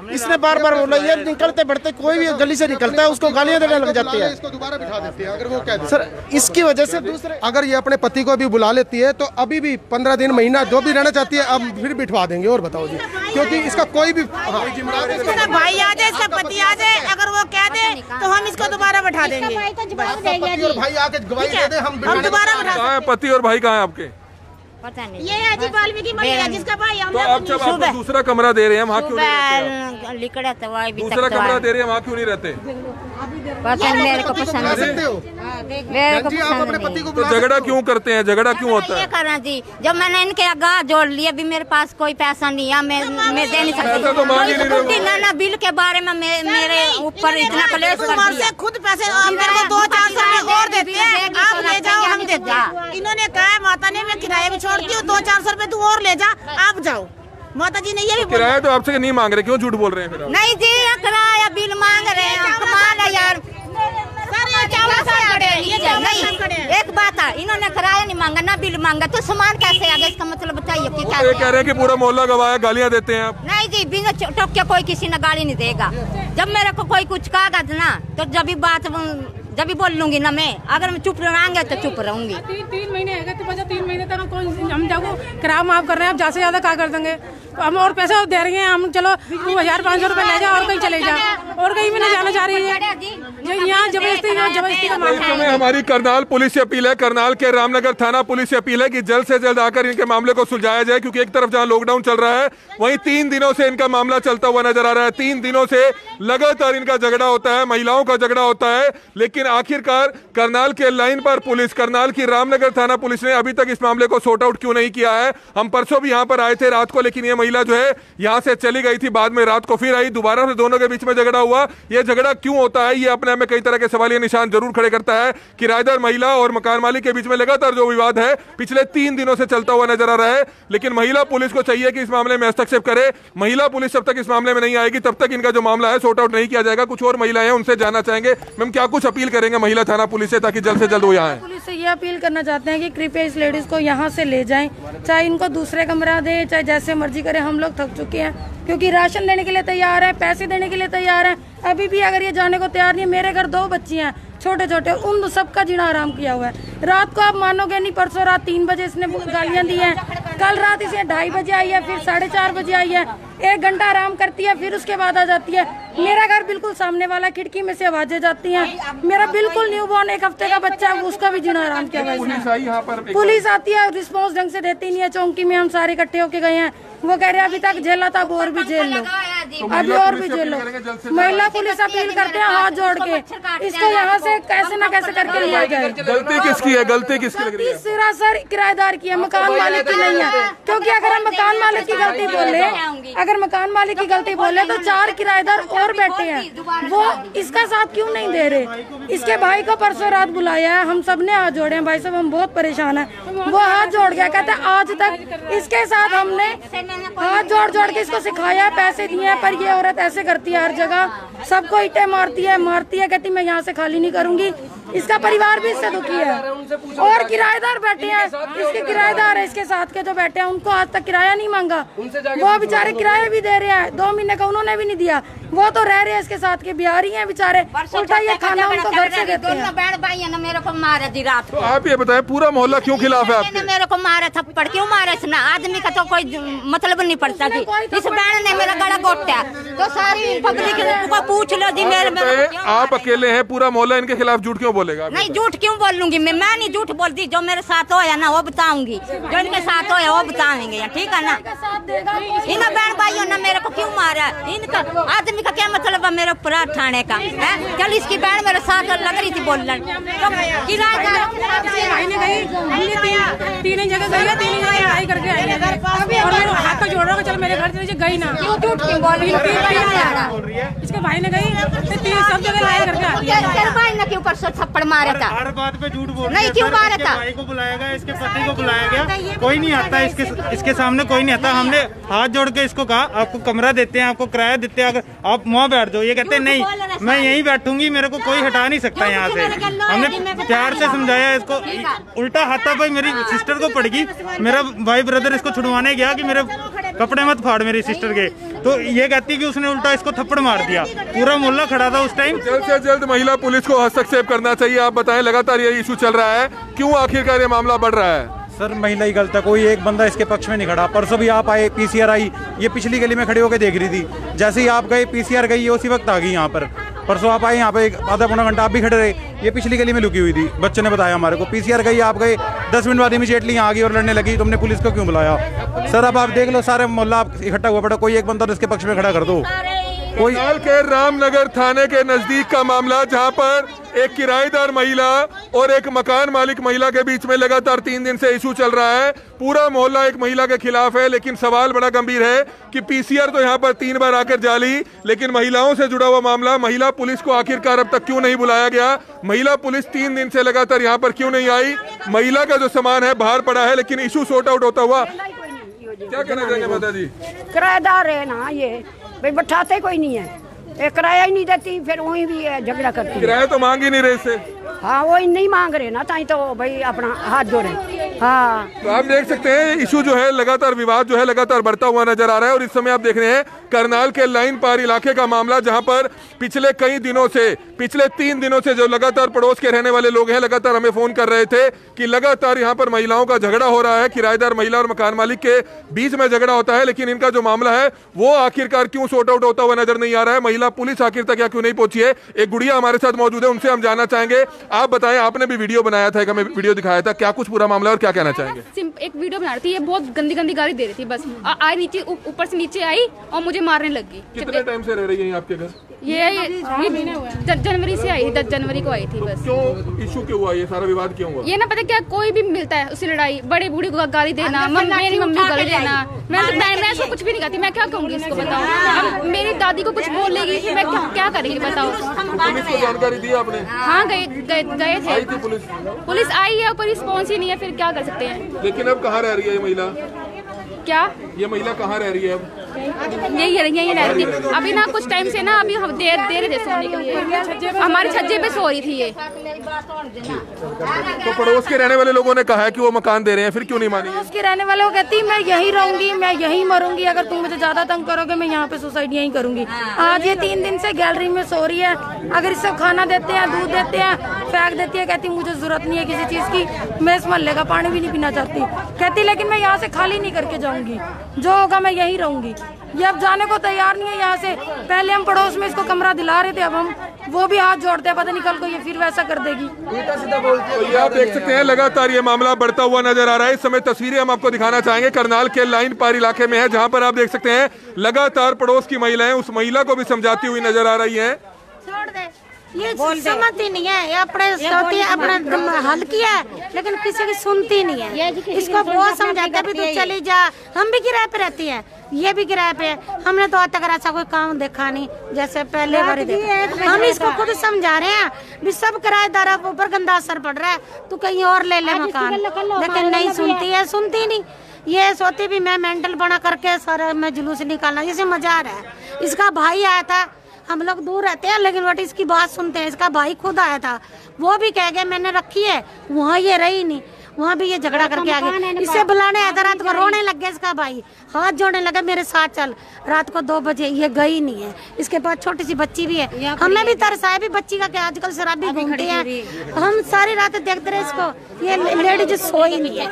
इसने बार बार बोला, ये निकलते बढ़ते कोई भी गली से निकलता है उसको गालियां देने लग जाती है, इसको दोबारा बिठा देती है। अगर वो कह दे सर इसकी वजह से दूसरे, अगर ये अपने पति को अभी बुला लेती है तो अभी भी 15 दिन महीना जो भी रहना चाहती है अब फिर बिठवा देंगे। और बताओ जी, क्योंकि इसका कोई भी भाई आ जाए, इसका पति आ जाए, अगर वो कह दे तो हम इसको दोबारा बैठा देंगे। पति और भाई आके गवाही दे दे, हम दोबारा बैठा। पति और भाई कहाँ है आपके? पता नहीं, ये है जी वाल्मीकि महिला जिसका भाई तो आप जब आपको दूसरा कमरा दे रहे हैं वहाँ क्यों नहीं रहते? लिकड़ा तो वही भी दूसरा कमरा दे रहे हैं वहाँ क्यों नहीं रहते? पता नहीं, मेरे को पसंद मेरे को पसंद नहीं। तो झगड़ा क्यों करते हैं, झगड़ा क्यों होता है? ये करना जी, जब मैंने इनके आगा जोड़ लिए, भी मेरे पास कोई पैसा नहीं है, मैं दे नहीं सकती। तो मांग ही नहीं रहे। ना बिल के बारे में मेरे ऊपर इतना क्लेश कर दिया। खुद पैसे मेरे को 200-400 रुपए और देते हैं, आप ले जाओ हम देते हैं। इन्होंने कहा है माता ने मैं किराया भी छोड़ती हूँ, 200-400 रुपए तू और ले जा, आप जाओ। माता जी ने ये भी किराया तो आपसे नहीं मांग रहे, क्यों झूठ बोल रहे हैं फिर आप? नहीं जी, किराया बिल मांग रहे हैं, कमाल है यार। एक बात है, इन्होंने किराया नहीं मांगा ना बिल मांगा, तो सामान कैसे आ गया, इसका मतलब बताइए कि क्या? ये कह रहे हैं कि पूरा मोहल्ला गवाया, गालियां देते हैं आप। नहीं जी, बिना टोक के कोई किसी ने गाली नहीं देगा। जब मेरे को कोई कुछ कहा ना तो जब भी बोल लूंगी ना मैं, अगर मैं चुप रहेंगे तो चुप रहूंगी। 3 महीने है तो बचा 3 महीने तक हम जाओ किराया माफ कर रहे हैं, अब ज्यादा से ज्यादा क्या कर देंगे, तो हम और पैसा दे रहे हैं हम, चलो 2500 रुपए ले जाओ और कहीं चले जाओ, और कहीं भी नहीं जाना चाह रही है। यहाँ जबरदस्ती का इस समय हमारी करनाल पुलिस से अपील है, करनाल के रामनगर थाना पुलिस से अपील है कि जल्द से जल्द आकर इनके मामले को सुलझाया जाए, क्योंकि एक तरफ जहां लॉकडाउन चल रहा है वहीं 3 दिनों से इनका मामला चलता हुआ नजर आ रहा है। 3 दिनों से लगातार इनका झगड़ा होता है, महिलाओं का झगड़ा होता है, लेकिन आखिरकार करनाल के लाइन पर पुलिस, करनाल की रामनगर थाना पुलिस ने अभी तक इस मामले को सॉर्ट आउट क्यों नहीं किया है। हम परसों भी यहाँ पर आए थे रात को, लेकिन ये महिला जो है यहाँ से चली गई थी, बाद में रात को फिर आई, दोबारा से दोनों के बीच में झगड़ा हुआ। ये झगड़ा क्यों होता है, ये अपने आप में कई तरह के सवालिया निशान जरूर खड़े करता है। किराएदार महिला और मकान मालिक के बीच में लगातार जो विवाद है पिछले 3 दिनों से चलता हुआ नजर आ रहा है, लेकिन महिला पुलिस को चाहिए कि इस मामले में हस्तक्षेप करे। महिला पुलिस जब तक इस मामले में नहीं आएगी तब तक इनका जो मामला है सॉर्ट आउट नहीं किया जाएगा। कुछ और महिलाएं हैं, उनसे जानना चाहेंगे मैम क्या कुछ अपील करेंगे महिला थाना पुलिस से, ताकि जल्द से जल्द वो यहाँ आए। पुलिस से ये अपील करना चाहते हैं कि कृपया इस लेडीज को यहाँ से ले जाएं, चाहे इनको दूसरे कमरा दे, चाहे जैसे मर्जी करे। हम लोग थक चुके हैं, क्योंकि राशन देने के लिए तैयार है, पैसे देने के लिए तैयार है, अभी भी अगर ये जाने को तैयार नहीं है। मेरे घर 2 बच्ची हैं छोटे छोटे, उन सबका जीना आराम किया हुआ है। रात को आप मानोगे नहीं, परसों रात 3 बजे इसने गालियां दी हैं, कल रात इसे 2:30 बजे आई है, फिर 4:30 बजे आई है, 1 घंटा आराम करती है, फिर उसके बाद आ जाती है। मेरा घर बिल्कुल सामने वाला, खिड़की में से आवाजें जाती हैं। मेरा बिल्कुल न्यूबॉर्न 1 हफ्ते का बच्चा है, उसका भी जीना आराम किया हुआ है। पुलिस आती है, रिस्पॉन्स ढंग से देती नहीं है। चौकी में हम सारे इकट्ठे होके गए हैं, वो कह रहे हैं अभी तक झेला था, अब और भी झेल लो, अभी और भी झेल लो। महिला पुलिस अपील करते हैं हाथ जोड़ के, इसको यहाँ से कैसे न कैसे करके लिया जाए। गलती किसकी है, गलती किसकी लग रही है? सर किराएदार की है, मकान मालिक की नहीं है। क्योंकि अगर हम मकान मालिक की गलती बोले, अगर मकान मालिक की गलती बोले तो 4 किराएदार और बैठे हैं, वो इसका साथ क्यों नहीं दे रहे? इसके भाई को परसों रात बुलाया है, हम सबने हाथ जोड़े हैं, भाई साहब हम बहुत परेशान है। वो हाथ जोड़ गया, कहते आज तक इसके साथ हमने हाथ जोड़ जोड़ के इसको सिखाया, पैसे दिए, पर ये औरत ऐसे करती है हर जगह, सबको ईंटें मारती है, कहती मैं यहाँ से खाली नहीं करूंगी। इसका परिवार भी इससे दुखी है, और किराएदार बैठे हैं, इसके किराएदार है इसके साथ के जो बैठे हैं, उनको आज तक किराया नहीं मांगा, वो बेचारे किराया भी दे रहे हैं, 2 महीने का उन्होंने भी नहीं दिया, वो तो रह रहे हैं इसके साथ के, बिहारी हैं बेचारे, उल्टा ये खाना उनको घर से देते हैं। बहन भाई है ना, मेरे को मारा दी रात को। आप ये बताएं पूरा मोहल्ला क्यों खिलाफ है आपके? मेरे को मारा थप्पड़ क्यों मारा इसने? आदमी का तो कोई मतलब नहीं पड़ता जी। इस बहन ने मेरा गला घोटा, तो सारी पब्लिक को पूछ लो जी। आप अकेले हैं, पूरा मोहल्ला इनके खिलाफ झूठ क्यों बोलेगा? नहीं, झूठ क्यों बोलूंगी मैं नहीं झूठ बोलती। जो मेरे साथ होया ना वो बताऊंगी, जो इनके साथ होया वो बताएंगे, ठीक है ना। इन बहन भाइयों ने मेरे को क्यों मारा? इनका आदमी का क्या मतलब है मेरे ऊपर ठाणे का है? चल इसकी बहन मेरे साथ लग रही थी बोलने, तो किराएदार 3 जगह गई है, 3 जगह लड़ाई करके आई है, और मेरे हाथ का जोड़ रहा है, चल मेरे घर से गई ना, झूठ क्यों बोल रही है? इसके भाई ने गई, सब जगह लड़ाई करके आती है। तेरे भाई ने क्यों परसों थप्पड़ मारा था? हर बात पे झूठ बोल नहीं, क्यों मारा था? भाई को बुलाया गया, इसके पति को बुलाया गया, कोई नहीं आता इसके सामने, कोई नहीं आता। हमने हाथ जोड़ के इसको कहा आपको कमरा देते हैं, आपको किराया देते हैं, अगर आप वहाँ बैठ जाओ। ये कहते हैं नहीं मैं यहीं बैठूंगी, मेरे को कोई हटा नहीं सकता यहाँ से। हमने प्यार से समझाया इसको, उल्टा हाथापाई मेरी सिस्टर को पड़ेगी। मेरा भाई ब्रदर इसको छुड़वाने गया कि मेरे कपड़े मत फाड़ मेरी सिस्टर के, तो ये कहती कि उसने उल्टा इसको थप्पड़ मार दिया। पूरा मोहल्ला खड़ा था उस टाइम। जल्द से जल्द महिला पुलिस को हस्तक्षेप करना चाहिए। आप बताएं, लगातार ये इशू चल रहा है, क्यों आखिरकार ये मामला बढ़ रहा है? सर महिला ही गलत है, कोई एक बंदा इसके पक्ष में नहीं खड़ा। परसों भी आप आए, पीसीआर आई, ये पिछली गली में खड़े होकर देख रही थी। जैसे ही आप गए, पीसीआर गई, ये उसी वक्त आ गई यहाँ पर। परसों आप आए यहाँ पे, 1/2 घंटा आप भी खड़े रहे, ये पिछली गली में लुकी हुई थी। बच्चे ने बताया हमारे को, पीसीआर गई, आप गए, 10 मिनट बाद इमीडिएटली यहाँ आ गई और लड़ने लगी। तुमने पुलिस को क्यों बुलाया? सर अब आप देख लो, सारे मोहल्ला इकट्ठा हुआ पड़ा, कोई एक बंदा इसके पक्ष में खड़ा कर दो। करनाल के रामनगर थाने के नजदीक का मामला, जहां पर एक किराएदार महिला और एक मकान मालिक महिला के बीच में लगातार 3 दिन से इशू चल रहा है। पूरा मोहल्ला एक महिला के खिलाफ है, लेकिन सवाल बड़ा गंभीर है कि पीसीआर तो यहां पर 3 बार आकर जाली, लेकिन महिलाओं से जुड़ा हुआ मामला, महिला पुलिस को आखिरकार अब तक क्यों नहीं बुलाया गया? महिला पुलिस 3 दिन से लगातार यहाँ पर क्यों नहीं आई? महिला का जो सामान है बाहर पड़ा है, लेकिन इशू सॉर्ट आउट होता हुआ क्या कहना चाहेंगे माता जी? किराएदार है ना ये, भाई बैठाते कोई नहीं है, एक किराया ही नहीं देती, फिर वही भी झगड़ा करती। किराया तो मांग ही नहीं रहे इससे। हाँ वही नहीं मांग रहे ना, ताई तो भाई अपना हाथ जोड़े। हाँ तो आप देख सकते हैं इशू जो है लगातार, विवाद जो है लगातार बढ़ता हुआ नजर आ रहा है। और इस समय आप देख रहे हैं करनाल के लाइन पार इलाके का मामला, जहां पर पिछले कई दिनों से पिछले 3 दिनों से जो लगातार पड़ोस के रहने वाले लोग हैं लगातार हमें फोन कर रहे थे कि लगातार यहाँ पर महिलाओं का झगड़ा हो रहा है, किराएदार महिला और मकान मालिक के बीच में झगड़ा होता है, लेकिन इनका जो मामला है वो आखिरकार क्यों सॉर्ट आउट होता हुआ नजर नहीं आ रहा है। महिला पुलिस आखिर तक या क्यों नहीं पहुंची है। एक गुड़िया हमारे साथ मौजूद है, उनसे हम जानना चाहेंगे। आप बताएं, आपने भी वीडियो बनाया था, हमें वीडियो दिखाया था, क्या कुछ पूरा मामला और क्या कहना चाहेंगे? एक वीडियो बना रही थी, ये बहुत गंदी गंदी गाली दे रही थी, बस आई नीचे ऊपर से नीचे आई और मुझे मारने लगी। कितने टाइम से रह रही है आपके घर? ये जनवरी से आई थी, 10 जनवरी को आई थी बस। क्यों इशू क्यों हुआ, ये सारा विवाद क्यों हुआ? ये ना पता क्या, कोई भी मिलता है उससे लड़ाई, बड़े बूढ़ी को गाली देना, मेरी मम्मी को गाली देना। मैं इसको कुछ भी नहीं कहती, मैं क्या कहूँगी इसको बताओ। अब मेरी दादी को कुछ बोल लेगी फिर मैं क्या करेंगी बताओ। पुलिस को जानकारी दी आपने? हाँ गए थे, पुलिस आई है पर रिस्पॉन्स ही नहीं है, फिर क्या कर सकते हैं। लेकिन अब कहाँ रह रही है ये महिला? क्या ये महिला कहाँ रह रही है अब? यही रह रही थी। अभी ना कुछ टाइम से ना अभी हम दे रहे थे सोने के लिए, हमारे छज्जे पे सो रही थी ये। तो पड़ोस के रहने वाले लोगों ने कहा है कि वो मकान दे रहे हैं, फिर क्यों नहीं मानी? पड़ोस के रहने वाले को कहती मैं यहीं रहूंगी, मैं यहीं मरूंगी, अगर तुम मुझे ज्यादा तंग करोगे मैं यहाँ पे सुसाइड यहीं करूंगी। आज ये 3 दिन से गैलरी में सो रही है, अगर इससे खाना देते हैं, दूध देते हैं, फेंक देती है, कहती मुझे जरूरत नहीं है किसी चीज की, मैं इस मोहल्ले का पानी भी नहीं पीना चाहती, कहती लेकिन मैं यहाँ से खाली नहीं करके जाऊंगी, जो होगा मैं यहीं रहूंगी। ये अब जाने को तैयार नहीं है यहाँ से। पहले हम पड़ोस में इसको कमरा दिला रहे थे, अब हम वो भी हाथ जोड़ते हैं, पता नहीं कल को ये फिर वैसा कर देगी। तो ये आप देख सकते हैं लगातार ये मामला बढ़ता हुआ नजर आ रहा है। इस समय तस्वीरें हम आपको दिखाना चाहेंगे, करनाल के लाइन पार इलाके में है, जहाँ पर आप देख सकते हैं लगातार पड़ोस की महिलाएं उस महिला को भी समझाती हुई नजर आ रही है। छोड़ दे, ये समझती नहीं है, ये अपने अपना हल किया है लेकिन किसी की सुनती नहीं है। इसको बहुत समझाता भी तू चली जा, हम भी किराए पे रहती है, ये भी किराए पे है। हमने तो आज तक ऐसा कोई काम देखा नहीं जैसे पहले बार देखा। हम इसको खुद समझा रहे हैं भी सब किराएदारों के ऊपर गंदा असर पड़ रहा है, तू कहीं और ले ले मकान, लेकिन नहीं सुनती है, सुनती नहीं। ये सोती भी मैं मेंटल बना करके सर मैं जुलूस निकालना, जैसे मजा आ रहा है। इसका भाई आया था, हम लोग दूर रहते हैं लेकिन बट इसकी बात सुनते हैं। इसका भाई खुद आया था, वो भी कह गया मैंने रखी है, वहाँ ये रही नहीं, वहाँ भी ये झगड़ा करके आ गए। इससे बुलाने आया था, रात को रोने लग गया इसका भाई, हाथ जोड़ने लगा मेरे साथ चल। रात को 2 बजे ये गई नहीं है। इसके पास छोटी सी बच्ची भी है, हमें भी तरस आया भी बच्ची का क्या, आजकल शराबी घूमती है। हम सारी रात देखते रहे इसको, ये लेडीज सोई नहीं है।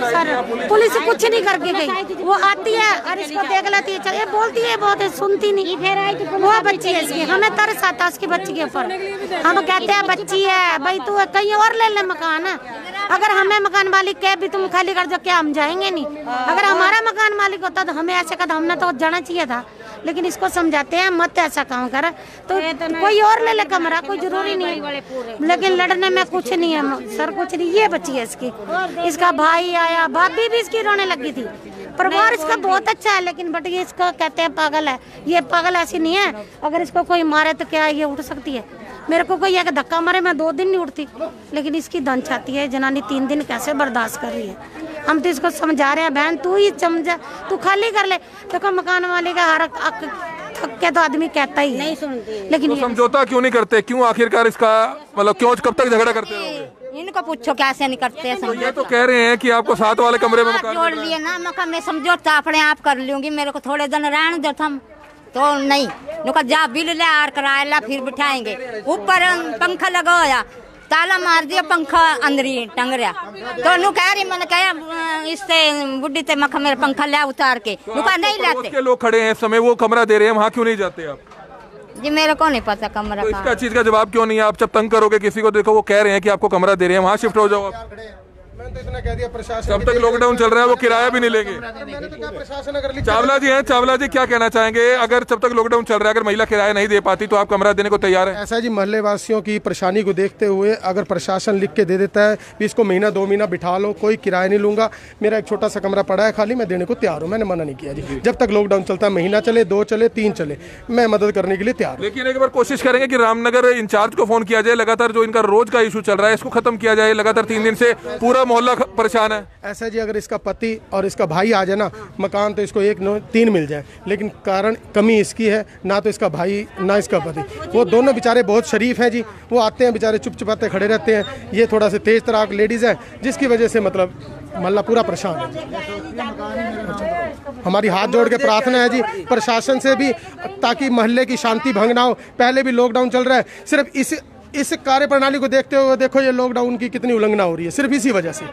सर पुलिस कुछ नहीं करके गई, वो आती है और इसको देख लेती है, चल ये बोलती है बहुत है, सुनती नहीं। वो बच्ची है इसकी, हमें तरस आता है उसकी बच्ची के ऊपर। हम कहते हैं बच्ची है भाई, तू कहीं और ले ले मकान। अगर हमें मकान मालिक कहे भी तुम खाली कर दो, क्या हम जाएंगे नहीं? अगर हमारा मकान मालिक होता तो हमें ऐसे कदम, हमने तो जाना चाहिए था। लेकिन इसको समझाते हैं मत ऐसा काम कर, तो कोई और ले ले कमरा, कोई जरूरी नहीं है। लेकिन लड़ने में कुछ नहीं है सर, कुछ नहीं। ये बच्ची है इसकी, इसका भाई आया, भाभी भी इसकी रोने लगी थी। परिवार इसका बहुत अच्छा है, लेकिन बट ये इसको कहते हैं पागल है। ये पागल ऐसी नहीं है, अगर इसको कोई मारे तो क्या ये उठ सकती है? मेरे को कोई आके धक्का मारे मैं 2 दिन नहीं उठती, लेकिन इसकी दन छाती है जनानी 3 दिन कैसे बर्दाश्त कर रही है। हम तो इसको समझा रहे हैं, बहन तू ही समझा, तू खाली कर ले। देखो मकान मालिक का हर थक के तो आदमी कहता ही नहीं सुनती, लेकिन तो समझौता क्यों नहीं करते? क्यों आखिरकार इसका मतलब क्यों कब तक झगड़ा करते रहोगे? इनको पूछो कैसे नहीं करते हैं। तो ये तो कह रहे हैं कि आपको साथ वाले कमरे में मकान जोड़ लिए ना, मकान में समझौता अपने आप कर लूंगी, मेरे को थोड़े दिन रहने दो थम। तो नहीं नुका जा बिल ले आर कराया ला, फिर बिठाएंगे। ऊपर पंखा लगाया, ताला मार दिया, पंखा अंदर ही टंग रहा। तो नु कह रही, मैंने कहा इससे बुढ़ी ते मखा मेरा पंखा ले उतार के, नुका नहीं लाते। के लोग खड़े हैं इस समय, वो कमरा दे रहे हैं, वहाँ क्यों नहीं जाते आप? जी मेरे को नहीं पता कमरा तो इसका चीज का जवाब क्यों नहीं है? आप जब तंग करोगे किसी को, देखो वो कह रहे हैं कि आपको कमरा दे रहे हैं, वहाँ शिफ्ट हो जाओ आप। मैंने तो इतना कह दिया प्रशासन, जब तक लॉकडाउन चल रहा है वो किराया भी नहीं लेंगे। मैंने तो कहा प्रशासन अगर चावला जी हैं, चावला जी क्या कहना चाहेंगे? अगर जब तक लॉकडाउन चल रहा है अगर महिला किराया नहीं दे पाती तो आप कमरा देने को तैयार है? ऐसा जी, मोहल्ले वासियों की परेशानी को देखते हुए अगर प्रशासन लिख के दे देता है कि इसको महीना 2 महीना बिठा लो, कोई किराया नहीं लूंगा, मेरा एक छोटा सा कमरा पड़ा है खाली, मैं देने को तैयार हूँ, मैंने मना नहीं किया जी। जब तक लॉकडाउन चलता है, महीना चले, 2 चले, 3 चले, मैं मदद करने के लिए तैयार। लेकिन एक बार कोशिश करेंगे कि रामनगर इंचार्ज को फोन किया जाए, लगातार जो इनका रोज का इशू चल रहा है इसको खत्म किया जाए। लगातार 3 दिन से पूरा मोहल्ला परेशान है। ऐसा जी, अगर इसका पति और इसका भाई आ जाए ना मकान, तो इसको 1-3 मिल जाए, लेकिन कारण कमी इसकी है, ना तो इसका भाई ना इसका पति। वो दोनों बेचारे बहुत शरीफ हैं जी, वो आते हैं बेचारे चुप चुपाते खड़े रहते हैं। ये थोड़ा से तेज तराक लेडीज़ है, जिसकी वजह से मतलब मोहल्ला पूरा परेशान है। हमारी हाथ जोड़ के प्रार्थना है जी प्रशासन से भी, ताकि मोहल्ले की शांति भंग ना हो। पहले भी लॉकडाउन चल रहा है, सिर्फ इस कार्य प्रणाली को देखते हुए देखो ये लॉकडाउन की कितनी उल्लंघना हो रही है, सिर्फ इसी वजह से।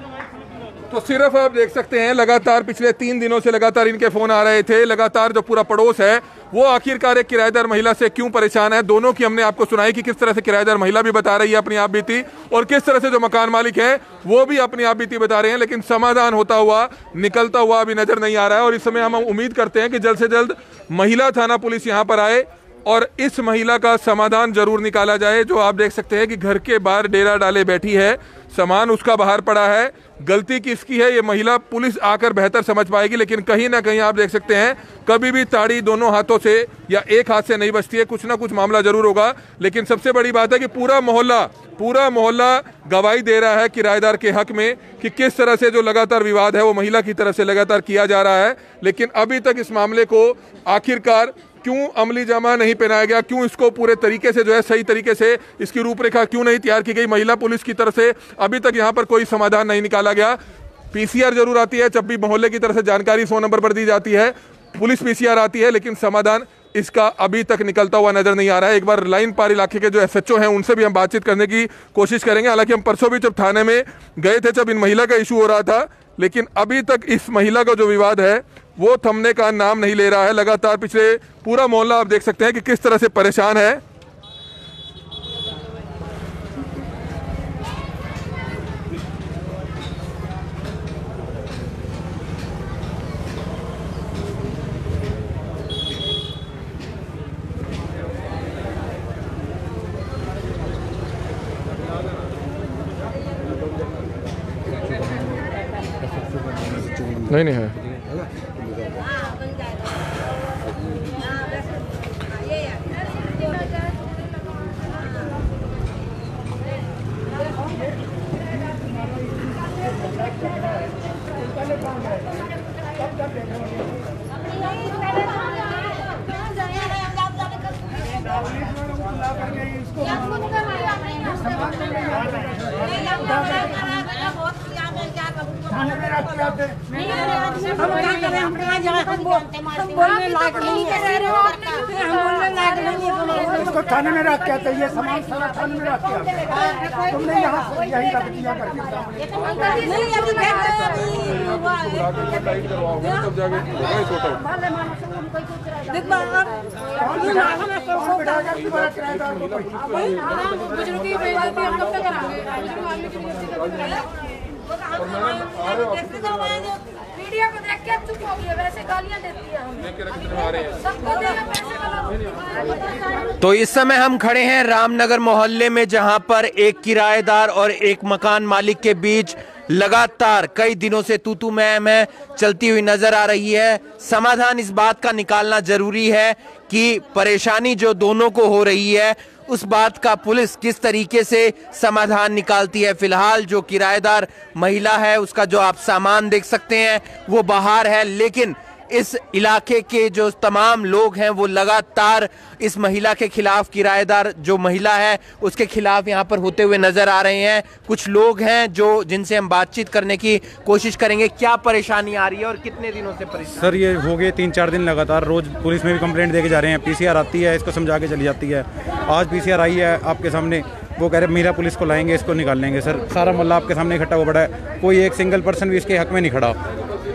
तो सिर्फ आप देख सकते हैं लगातार पिछले 3 दिनों से लगातार इनके फोन आ रहे थे। लगातार जो पूरा पड़ोस है वो आखिरकार एक किराएदार महिला से क्यों परेशान है, दोनों की हमने आपको सुनाई कि किस तरह से किराएदार महिला भी बता रही है अपनी आप बीती, और किस तरह से जो मकान मालिक है वो भी अपनी आप बीती बता रहे हैं। लेकिन समाधान होता हुआ निकलता हुआ अभी नजर नहीं आ रहा है। और इस समय हम उम्मीद करते हैं कि जल्द से जल्द महिला थाना पुलिस यहाँ पर आए और इस महिला का समाधान जरूर निकाला जाए। जो आप देख सकते हैं कि घर के बाहर डेरा डाले बैठी है, सामान उसका बाहर पड़ा है, गलती किसकी है ये महिला पुलिस आकर बेहतर समझ पाएगी। लेकिन कहीं ना कहीं आप देख सकते हैं कभी भी ताड़ी दोनों हाथों से या एक हाथ से नहीं बचती है, कुछ ना कुछ मामला जरूर होगा। लेकिन सबसे बड़ी बात है कि पूरा मोहल्ला गवाही दे रहा है किराएदार के हक में कि किस तरह से जो लगातार विवाद है वो महिला की तरफ से लगातार किया जा रहा है। लेकिन अभी तक इस मामले को आखिरकार क्यों अमली जामा नहीं पहनाया गया, क्यों इसको पूरे तरीके से जो है सही तरीके से इसकी रूपरेखा क्यों नहीं तैयार की गई महिला पुलिस की तरफ से, अभी तक यहाँ पर कोई समाधान नहीं निकाला गया। पीसीआर जरूर आती है, जब भी मोहल्ले की तरफ से जानकारी 100 नंबर पर दी जाती है, पुलिस पीसीआर आती है, लेकिन समाधान इसका अभी तक निकलता हुआ नजर नहीं आ रहा है। एक बार लाइन पार इलाके के जो एसएचओ हैं उनसे भी हम बातचीत करने की कोशिश करेंगे। हालांकि हम परसों भी जब थाने में गए थे, जब इन महिला का इशू हो रहा था, लेकिन अभी तक इस महिला का जो विवाद है वो थमने का नाम नहीं ले रहा है। लगातार पिछले पूरा मोहल्ला आप देख सकते हैं कि किस तरह से परेशान है। नहीं है इसको थाने में रख के आते, ये सामान सारा थाने में रख के आते, तुमने यहाँ यही रख दिया मीडिया को देख के चुप हो गए, वैसे गालियां देती है सबको देना पैसे। तो इस समय हम खड़े हैं रामनगर मोहल्ले में, जहां पर एक किराएदार और एक मकान मालिक के बीच लगातार कई दिनों से तू मैं चलती हुई नजर आ रही है। समाधान इस बात का निकालना जरूरी है कि परेशानी जो दोनों को हो रही है उस बात का पुलिस किस तरीके से समाधान निकालती है। फिलहाल जो किराएदार महिला है उसका जो आप सामान देख सकते हैं वो बाहर है, लेकिन इस इलाके के जो तमाम लोग हैं वो लगातार इस महिला के खिलाफ, किराएदार जो महिला है उसके खिलाफ यहाँ पर होते हुए नजर आ रहे हैं। कुछ लोग हैं जो जिनसे हम बातचीत करने की कोशिश करेंगे, क्या परेशानी आ रही है और कितने दिनों से परेशान। सर ये हो गए 3-4 दिन लगातार, रोज पुलिस में भी कंप्लेंट दे के जा रहे हैं, पीसीआर आती है, इसको समझा के चली जाती है। आज पीसीआर आई है आपके सामने, वो कह रहे महिला पुलिस को लाएंगे, इसको निकाल लेंगे। सर सारा मोहल्ला आपके सामने इकट्ठा हुआ पड़ा है, कोई एक सिंगल पर्सन भी इसके हक में नहीं खड़ा।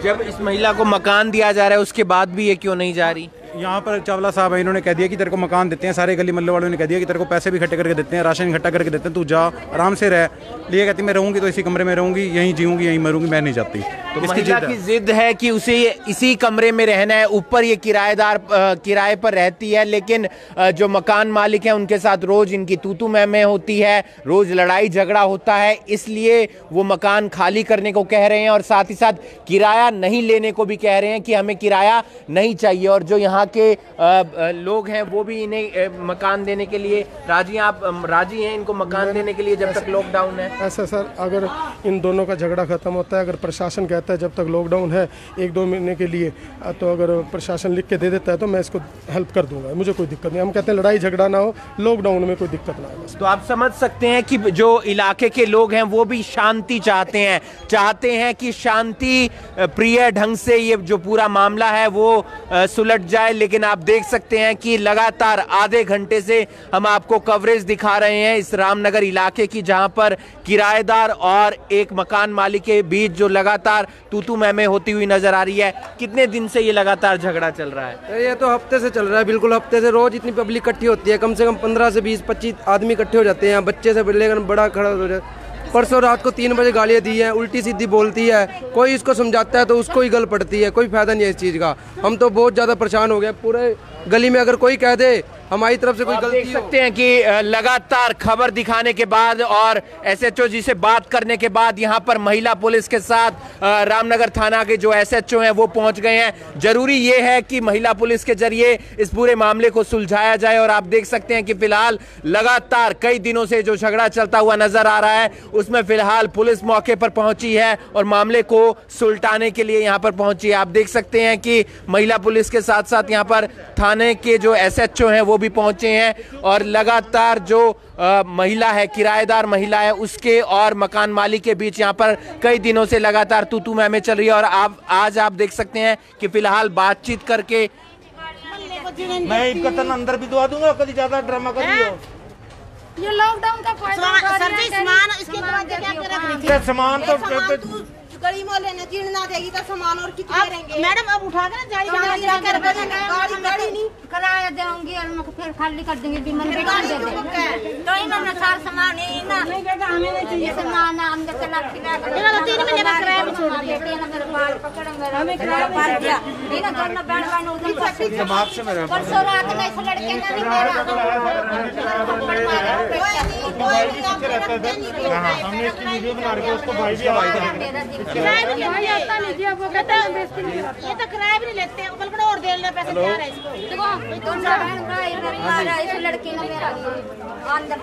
जब इस महिला को मकान दिया जा रहा है उसके बाद भी ये क्यों नहीं जा रही? यहाँ पर चावला साहब है, इन्होंने कह दिया कि तेरे को मकान देते हैं, सारे गली मोहल्ले वालों ने कह दिया कि तेरे को पैसे भी इकट्ठे करके देते हैं, राशन इकट्ठा करके देते हैं, तू जा आराम से रह। लिए कहती मैं रहूंगी तो इसी कमरे में रहूंगी, यहीं जीऊंगी, यहीं मरूंगी, मैं नहीं जाती। तो महिला की जिद है कि उसे इसी कमरे में रहना है। ऊपर ये किराएदार किराए पर रहती है, लेकिन जो मकान मालिक है उनके साथ रोज इनकी तू मैं होती है, रोज लड़ाई झगड़ा होता है, इसलिए वो मकान खाली करने को कह रहे हैं और साथ ही साथ किराया नहीं लेने को भी कह रहे हैं कि हमें किराया नहीं चाहिए। और जो यहाँ के लोग हैं वो भी इन्हें मकान देने के लिए राजी हैं। आप राजी हैं इनको मकान देने के लिए जब तक लॉकडाउन है? ऐसा सर, अगर इन दोनों का झगड़ा खत्म होता है, अगर प्रशासन कहता जाता है जब तक लॉकडाउन है 1-2 महीने के लिए, तो अगर प्रशासन लिख के दे देता है तो मैं इसको हेल्प कर दूंगा, मुझे कोई दिक्कत नहीं। हम कहते हैं लड़ाई झगड़ा ना हो, लॉकडाउन में कोई दिक्कत ना हो। तो आप समझ सकते हैं कि जो इलाके के लोग हैं वो भी शांति चाहते हैं कि शांति प्रिय ढंग से ये जो पूरा मामला है वो सुलझ जाए। लेकिन आप देख सकते हैं कि लगातार आधे घंटे से हम आपको कवरेज दिखा रहे हैं इस रामनगर इलाके की, जहां पर किराएदार और एक मकान मालिक के बीच जो लगातार तू मैं होती हुई नजर आ रही है। कितने दिन से ये लगातार झगड़ा चल रहा है? ये तो हफ्ते से चल रहा है, बिल्कुल हफ्ते से। रोज इतनी पब्लिक इकट्ठी होती है, कम से कम 15 से 20-25 आदमी इकट्ठे हो जाते हैं, बच्चे से लेकर बड़ा खड़ा हो जाता है। परसों रात को 3 बजे गालियाँ दी हैं, उल्टी सीधी बोलती है, कोई इसको समझाता है तो उसको ही गल पड़ती है, कोई फायदा नहीं है इस चीज़ का। हम तो बहुत ज़्यादा परेशान हो गए, पूरे गली में अगर कोई कह दे हमारी तरफ से कोई गलती देख सकते हैं कि लगातार खबर दिखाने के बाद और SHO जी से बात करने के बाद यहाँ पर महिला पुलिस के साथ रामनगर थाना के जो SHO हैं वो पहुंच गए हैं। जरूरी ये है कि महिला पुलिस के जरिए इस पूरे मामले को सुलझाया जाए। और आप देख सकते हैं कि फिलहाल लगातार कई दिनों से जो झगड़ा चलता हुआ नजर आ रहा है उसमें फिलहाल पुलिस मौके पर पहुंची है और मामले को सुलटाने के लिए यहाँ पर पहुंची है। आप देख सकते हैं कि महिला पुलिस के साथ साथ यहाँ पर थाने के जो SHO हैं वो भी पहुंचे हैं और लगातार जो महिला है, किराएदार महिला है, उसके और मकान मालिक के बीच यहाँ पर कई दिनों से लगातार तू मैं चल रही है। और आज आप देख सकते हैं कि फिलहाल बातचीत करके मैं इनका तन अंदर भी दुआ दूंगा, कभी ज्यादा ड्रामा कर रही हो। ये लॉकडाउन का सर जी सामान इसके दरवाजे के आगे रख दी थी। सामान तो गली मोहल्ले ने जीर्ण ना देगी तो सामान और कितने करेंगे? मैडम अब उठा के ना गाड़ी नहीं किराया दूंगी और मैं फिर खाली कर दूंगी। तो ही मैंने सारा सामान ही ना हमें नहीं चाहिए सामान हमने चला खिला कर 3 महीने का किराया भी छोड़ दिया। मेरे बाल पकड़ हमें किराया पार दिया ना दोनों बैंड वाले उधर दिमाग से मेरा परसों रात में इस लड़के ने नहीं मेरा हमने इसकी वीडियो बना के उसको भाई भी आवाज ये तो किराया भी नहीं लेते, बल्कि और दे लेना पैसे क्या है इस लड़की ने मेरा अंदर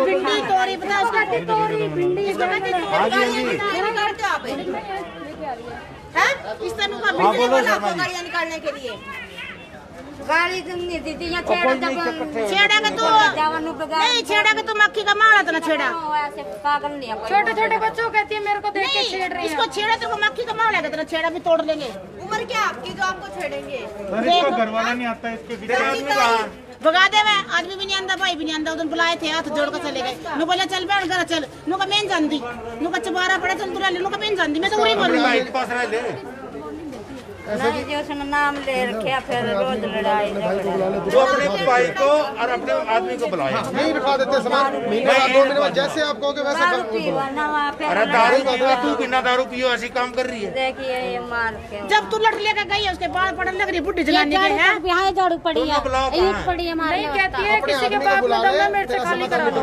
भिंडी तोरी बता उसका तोरी भिंडी इस तरह का भिंडी गाड़ियाँ निकालने के लिए गाड़ी दीदी यहाँ छेड़ा के तू नहीं छेड़ा के तू मक्खी का मारा तो ना छेड़ा। ऐसे पागल नहीं है। छोटे बच्चों कहती है मेरे को देख के छेड़ रही है। इसको छेड़ा तो मक्खी का मारा तो छेड़ा भी तोड़ लेंगे। उम्र क्या आपकी जो आपको छेड़ेंगे? घर वाला नहीं आता इसके भगा दे मैं आदमी भी नहीं आंदा भाई भी नहीं आंदा। उधर बुलाए थे हाथ जोड़ कर चले गए। नु बोले चल बैठ घर चल नु का मेन जानदी नु का चबारा पड़े चल तुरा ले नु का मेन जानदी मैं तो उरी बोल रही हूं। नहीं जो उसने नाम ले रखे फिर रोज लड़ाई तो अपने भाई को और अपने आदमी को बुलाया नहीं रखा देते सामान महीने बाद 2 महीने बाद जैसे आप कहोगे वैसा अरे दारू तू बिना दारू पियो ऐसी काम कर रही है। देखिए ये मार के जब तू लड़ लेकर गई है उसके बाद पड़ने लग रही बुढ़ी जलाने के है यहाँ झाड़ू पड़ी है ईंट पड़ी है नहीं कहती है किसी के बाप को दम मेरे से खाली करा दो।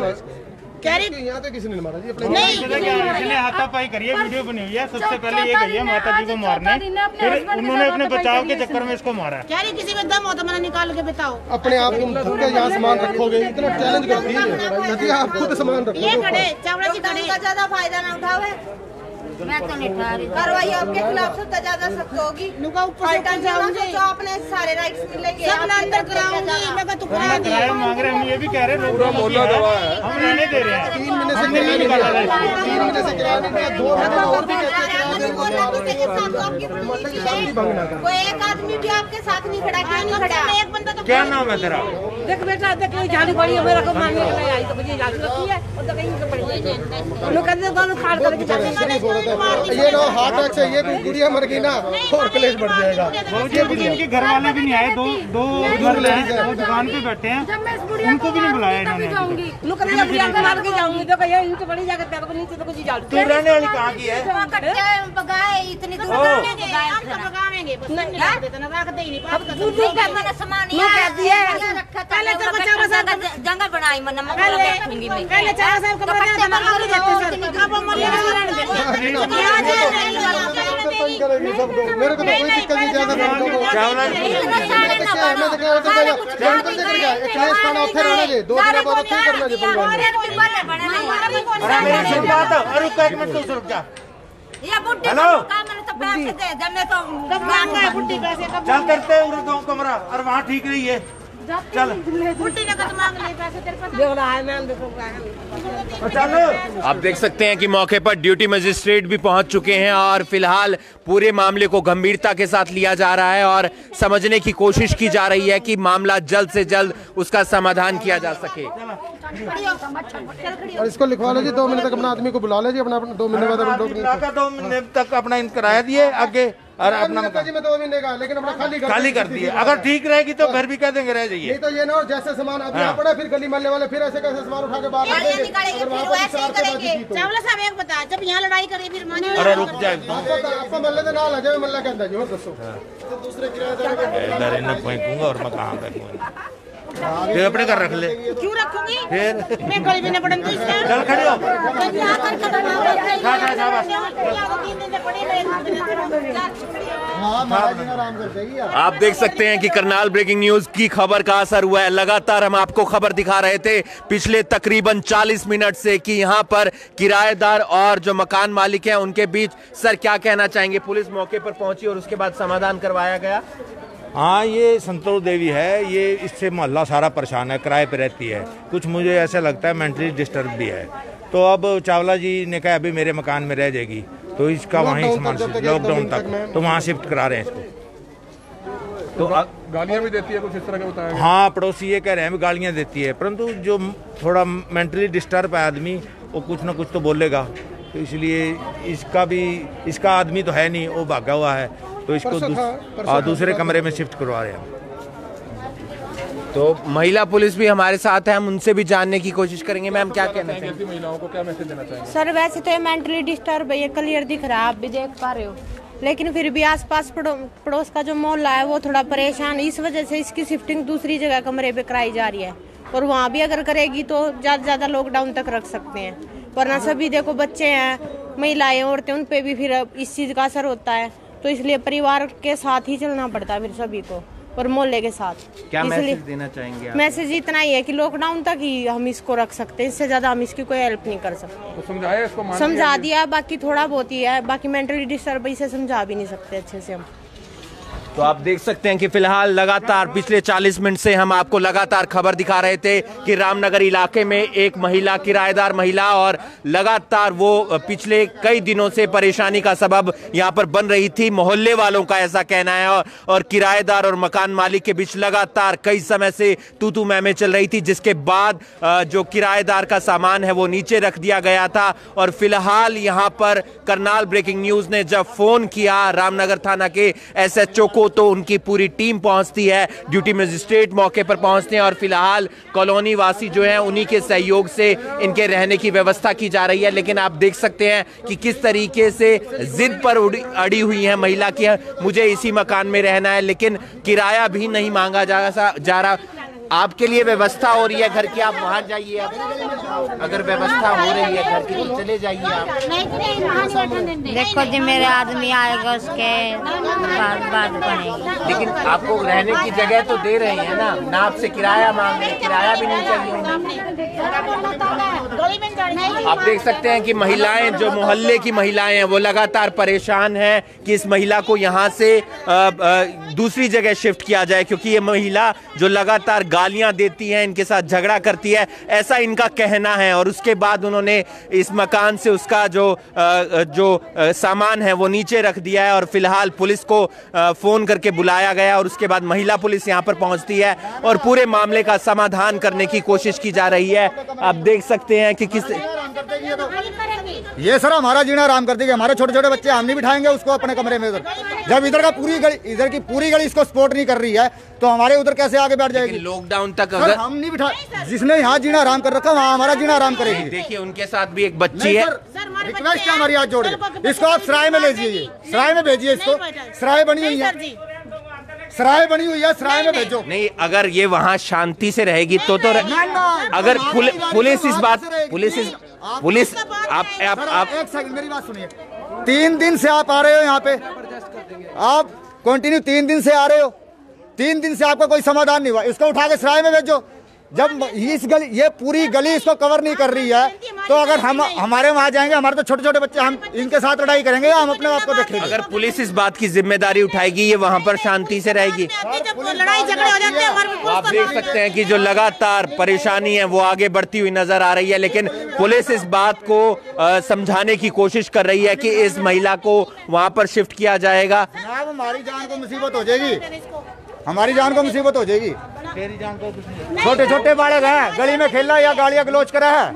कह रही यहाँ तो किसी ने मारा जी अपने नहीं हाथापाई करिए, वीडियो बनी हुई है। सबसे पहले ये गई है माता जी को मारने, फिर उन्होंने अपने बचाव के चक्कर में इसको मारा। कह रही किसी में दम हो तो मैंने निकाल के बताओ। अपने आप तुम धक्के यहाँ सामान रखोगे इतना चैलेंज करती है आप खुद सामान रखो। ये खड़े चावड़ा जी खड़े का ज्यादा फायदा ना उठावे। मैं तो नहीं ठा रही कार्रवाई आपके खिलाफ सबसे ज्यादा सख्त होगी। नुका ऊपर से जाऊंगी तो अपने सारे राइट्स मिलेंगे। सब अंदर कराऊंगी मैं तू करा दे। मांग रहे हम ये भी कह रहे हैं पूरा मोहल्ला दवा है हम रहने दे रहे हैं। 3 महीने से किराया नहीं निकाला है 3 महीने से किराया नहीं दिया 2 महीने और भी कोई एक आदमी भी आपके साथ नहीं खड़ा क्यों नहीं खड़ा? एक बंदा तो क्या नाम है तेरा? देख बेटा देख कोई जाली पड़ी है मेरा को मारने के लिए आई तो मुझे लाठी लगती है और तो कहीं से पड़ी है लोग कहते हैं दोनों फाड़ करके जाते हैं। ये ना हार्ट अटैक से ये गुड़िया मर गई ना और क्लेश बढ़ जाएगा। इनके घर वाले भी नहीं आए, दो दुकान पे बैठे हैं, उनको भी नहीं बुलाया इन्होंने। तू रहने वाली कहाँ की है? इतनी दूर जंगल बनाई मेरे को तो कोई दिक्कत नहीं ज्यादा हेलो चल करते हैं उधर 2 कमरा और वहाँ ठीक रही है। चल आप देख सकते हैं कि मौके पर ड्यूटी मजिस्ट्रेट भी पहुंच चुके हैं और फिलहाल पूरे मामले को गंभीरता के साथ लिया जा रहा है और समझने की कोशिश की जा रही है कि मामला जल्द से जल्द उसका समाधान किया जा सके। और इसको लिखवा लो जी, 2 महीने तक अपना आदमी को बुला ले जी, अपना 2 महीने बाद 2 महीने तक अपना किराया दिए आगे और अपना जी में 2 महीने का, लेकिन अपना खाली कर दिए। अगर ठीक रहेगी तो फिर भी कह देंगे रह जाइए। नहीं तो ये ना हो जैसे सामान अभी यहाँ पड़ा, फिर गली मोहल्ले वाले फिर ऐसे कैसे सामान उठा के बाहर चावला साहब एक बता, जब यहाँ लड़ाई करी फिर माने। अरे रुक जाए, आपको मोहल्ले से ना आ जाए, मोहल्ले के अंदर जी और दसो दूसरे किराएदार इन्हें फेंकूंगा और मैं कहाँ फेंकूंगा, फिर अपने घर रख ले। क्यों रखूंगी फिर मैं गली में न पड़न तो इससे चल खड़े हो। आप देख सकते हैं कि करनाल ब्रेकिंग न्यूज की खबर का असर हुआ है। लगातार हम आपको खबर दिखा रहे थे पिछले तकरीबन 40 मिनट से कि यहाँ पर किराएदार और जो मकान मालिक हैं उनके बीच। सर क्या कहना चाहेंगे? पुलिस मौके पर पहुंची और उसके बाद समाधान करवाया गया। हाँ, ये संतोष देवी है, ये इससे मोहल्ला सारा परेशान है, किराए पे रहती है। कुछ मुझे ऐसा लगता है मेंटली डिस्टर्ब भी है। तो अब चावला जी ने कहा अभी मेरे मकान में रह जाएगी, तो इसका वहीं सामान लॉकडाउन तक तो वहाँ शिफ्ट करा रहे हैं इसको। तो गालियाँ भी देती है कुछ इस तरह का बताया? हाँ, पड़ोसी ये कह रहे हैं भी गालियाँ देती है, परंतु जो थोड़ा मेंटली डिस्टर्ब है आदमी वो कुछ ना कुछ तो बोलेगा। तो इसलिए इसका आदमी तो है नहीं, वो भागा हुआ है, तो इसको दूसरे कमरे में शिफ्ट करवा रहे हैं। तो महिला पुलिस भी हमारे साथ है, हम उनसे भी जानने की कोशिश करेंगे। मैम क्या कहना चाहेंगे? महिलाओं को क्या मैसेज देना चाहेंगे? सर वैसे तो ये मेंटली डिस्टर्ब है, ये क्लियर दिख रहा है, आप भी देख पा रहे हो, लेकिन फिर भी आसपास पड़ोस का जो मोहल्ला है वो थोड़ा परेशान, इस वजह से इसकी शिफ्टिंग दूसरी जगह कमरे पे कराई जा रही है। और वहाँ भी अगर करेगी तो ज़्यादा लॉकडाउन तक रख सकते हैं, वरना सभी देखो बच्चे हैं, महिलाएं, औरतें, उन पे भी फिर इस चीज़ का असर होता है। तो इसलिए परिवार के साथ ही चलना पड़ता है फिर सभी को, और मोहल्ले के साथ। क्या मैसेज देना चाहेंगे आप? मैसेज इतना ही है कि लॉकडाउन तक ही हम इसको रख सकते हैं, इससे ज्यादा हम इसकी कोई हेल्प नहीं कर सकते। तो समझाया इसको? समझा दिया, बाकी थोड़ा बहुत ही है, बाकी मेंटली डिस्टर्ब इसे समझा भी नहीं सकते अच्छे से हम। तो आप देख सकते हैं कि फिलहाल लगातार पिछले 40 मिनट से हम आपको लगातार खबर दिखा रहे थे कि रामनगर इलाके में एक महिला, किराएदार महिला, और लगातार वो पिछले कई दिनों से परेशानी का सबब यहां पर बन रही थी। मोहल्ले वालों का ऐसा कहना है और किराएदार और मकान मालिक के बीच लगातार कई समय से तू मैं चल रही थी, जिसके बाद जो किराएदार का सामान है वो नीचे रख दिया गया था। और फिलहाल यहां पर करनाल ब्रेकिंग न्यूज ने जब फोन किया रामनगर थाना के SHO को, तो उनकी पूरी टीम पहुंचती है, ड्यूटी मजिस्ट्रेट मौके पर पहुंचते हैं और फिलहाल कॉलोनी वासी जो हैं उन्हीं के सहयोग से इनके रहने की व्यवस्था की जा रही है। लेकिन आप देख सकते हैं कि किस तरीके से जिद पर अड़ी हुई है महिला की, मुझे इसी मकान में रहना है, लेकिन किराया भी नहीं मांगा जा रहा। आपके लिए व्यवस्था हो रही है घर की, आप वहाँ जाइए। अगर व्यवस्था हो रही है घर की तो चले जाइए आप। देखो जी मेरे आदमी आएगा, उसके बाद बनेगी। लेकिन आपको रहने की जगह तो दे रहे हैं ना आपसे किराया मांग रहे, किराया भी नहीं चाहिए। आप देख सकते हैं कि महिलाएं, जो मोहल्ले की महिलाएं हैं, वो लगातार परेशान हैं कि इस महिला को यहाँ से दूसरी जगह शिफ्ट किया जाए, क्योंकि ये महिला जो लगातार गालियां देती है, इनके साथ झगड़ा करती है, ऐसा इनका कहना है। और उसके बाद उन्होंने इस मकान से उसका जो सामान है वो नीचे रख दिया है और फिलहाल पुलिस को फोन करके बुलाया गया और उसके बाद महिला पुलिस यहां पर पहुंचती है और पूरे मामले का समाधान करने की कोशिश की जा रही है। आप देख सकते हैं कि किस ये सर हमारा जीना आराम कर देगी, हमारे छोटे छोटे बच्चे हम नहीं बिठाएंगे उसको अपने कमरे में। जब इधर की पूरी गली इसको सपोर्ट नहीं कर रही है तो हमारे उधर कैसे आगे बैठ जाएगी? लॉकडाउन तक अगर हम नहीं बिठा, जिसने यहाँ जीना आराम कर रखा वहाँ हमारा जीना आराम करेगी। देखिए उनके साथ भी एक बच्ची है। रिक्वेस्ट है हमारी, हाथ जोड़े, इसको आप सराय में ले जाइए, सराय में भेजिए इसको, सराय बनी हुई है, सराय बनी हुई है, सराय में भेजो। नहीं, अगर ये वहाँ शांति से रहेगी तो अगर पुलिस इस बात पुलिस आप एक सेकंड मेरी बात सुनिए। 3 दिन से आप आ रहे हो यहाँ पे, आप कंटिन्यू 3 दिन से आ रहे हो, 3 दिन से आपका कोई समाधान नहीं हुआ, इसको उठा के सराय में भेजो। जब ये पूरी गली इसको कवर नहीं कर रही है, तो अगर हम हमारे वहाँ जाएंगे, हमारे तो छोटे छोटे बच्चे, हम इनके साथ लड़ाई करेंगे या हम अपने आप को देखेंगे? अगर पुलिस इस बात की जिम्मेदारी उठाएगी, ये वहाँ पर शांति से रहेगी। लड़ाई झगड़े हो जाते हैं। आप देख सकते हैं कि जो लगातार परेशानी है वो आगे बढ़ती हुई नजर आ रही है, लेकिन पुलिस इस बात को समझाने की कोशिश कर रही है कि इस महिला को वहाँ पर शिफ्ट किया जाएगा। हमारी जान को मुसीबत हो जाएगी, हमारी जान को मुसीबत हो जाएगी। छोटे छोटे बालक हैं, गली में खेलना या गालियां गलोच करा है,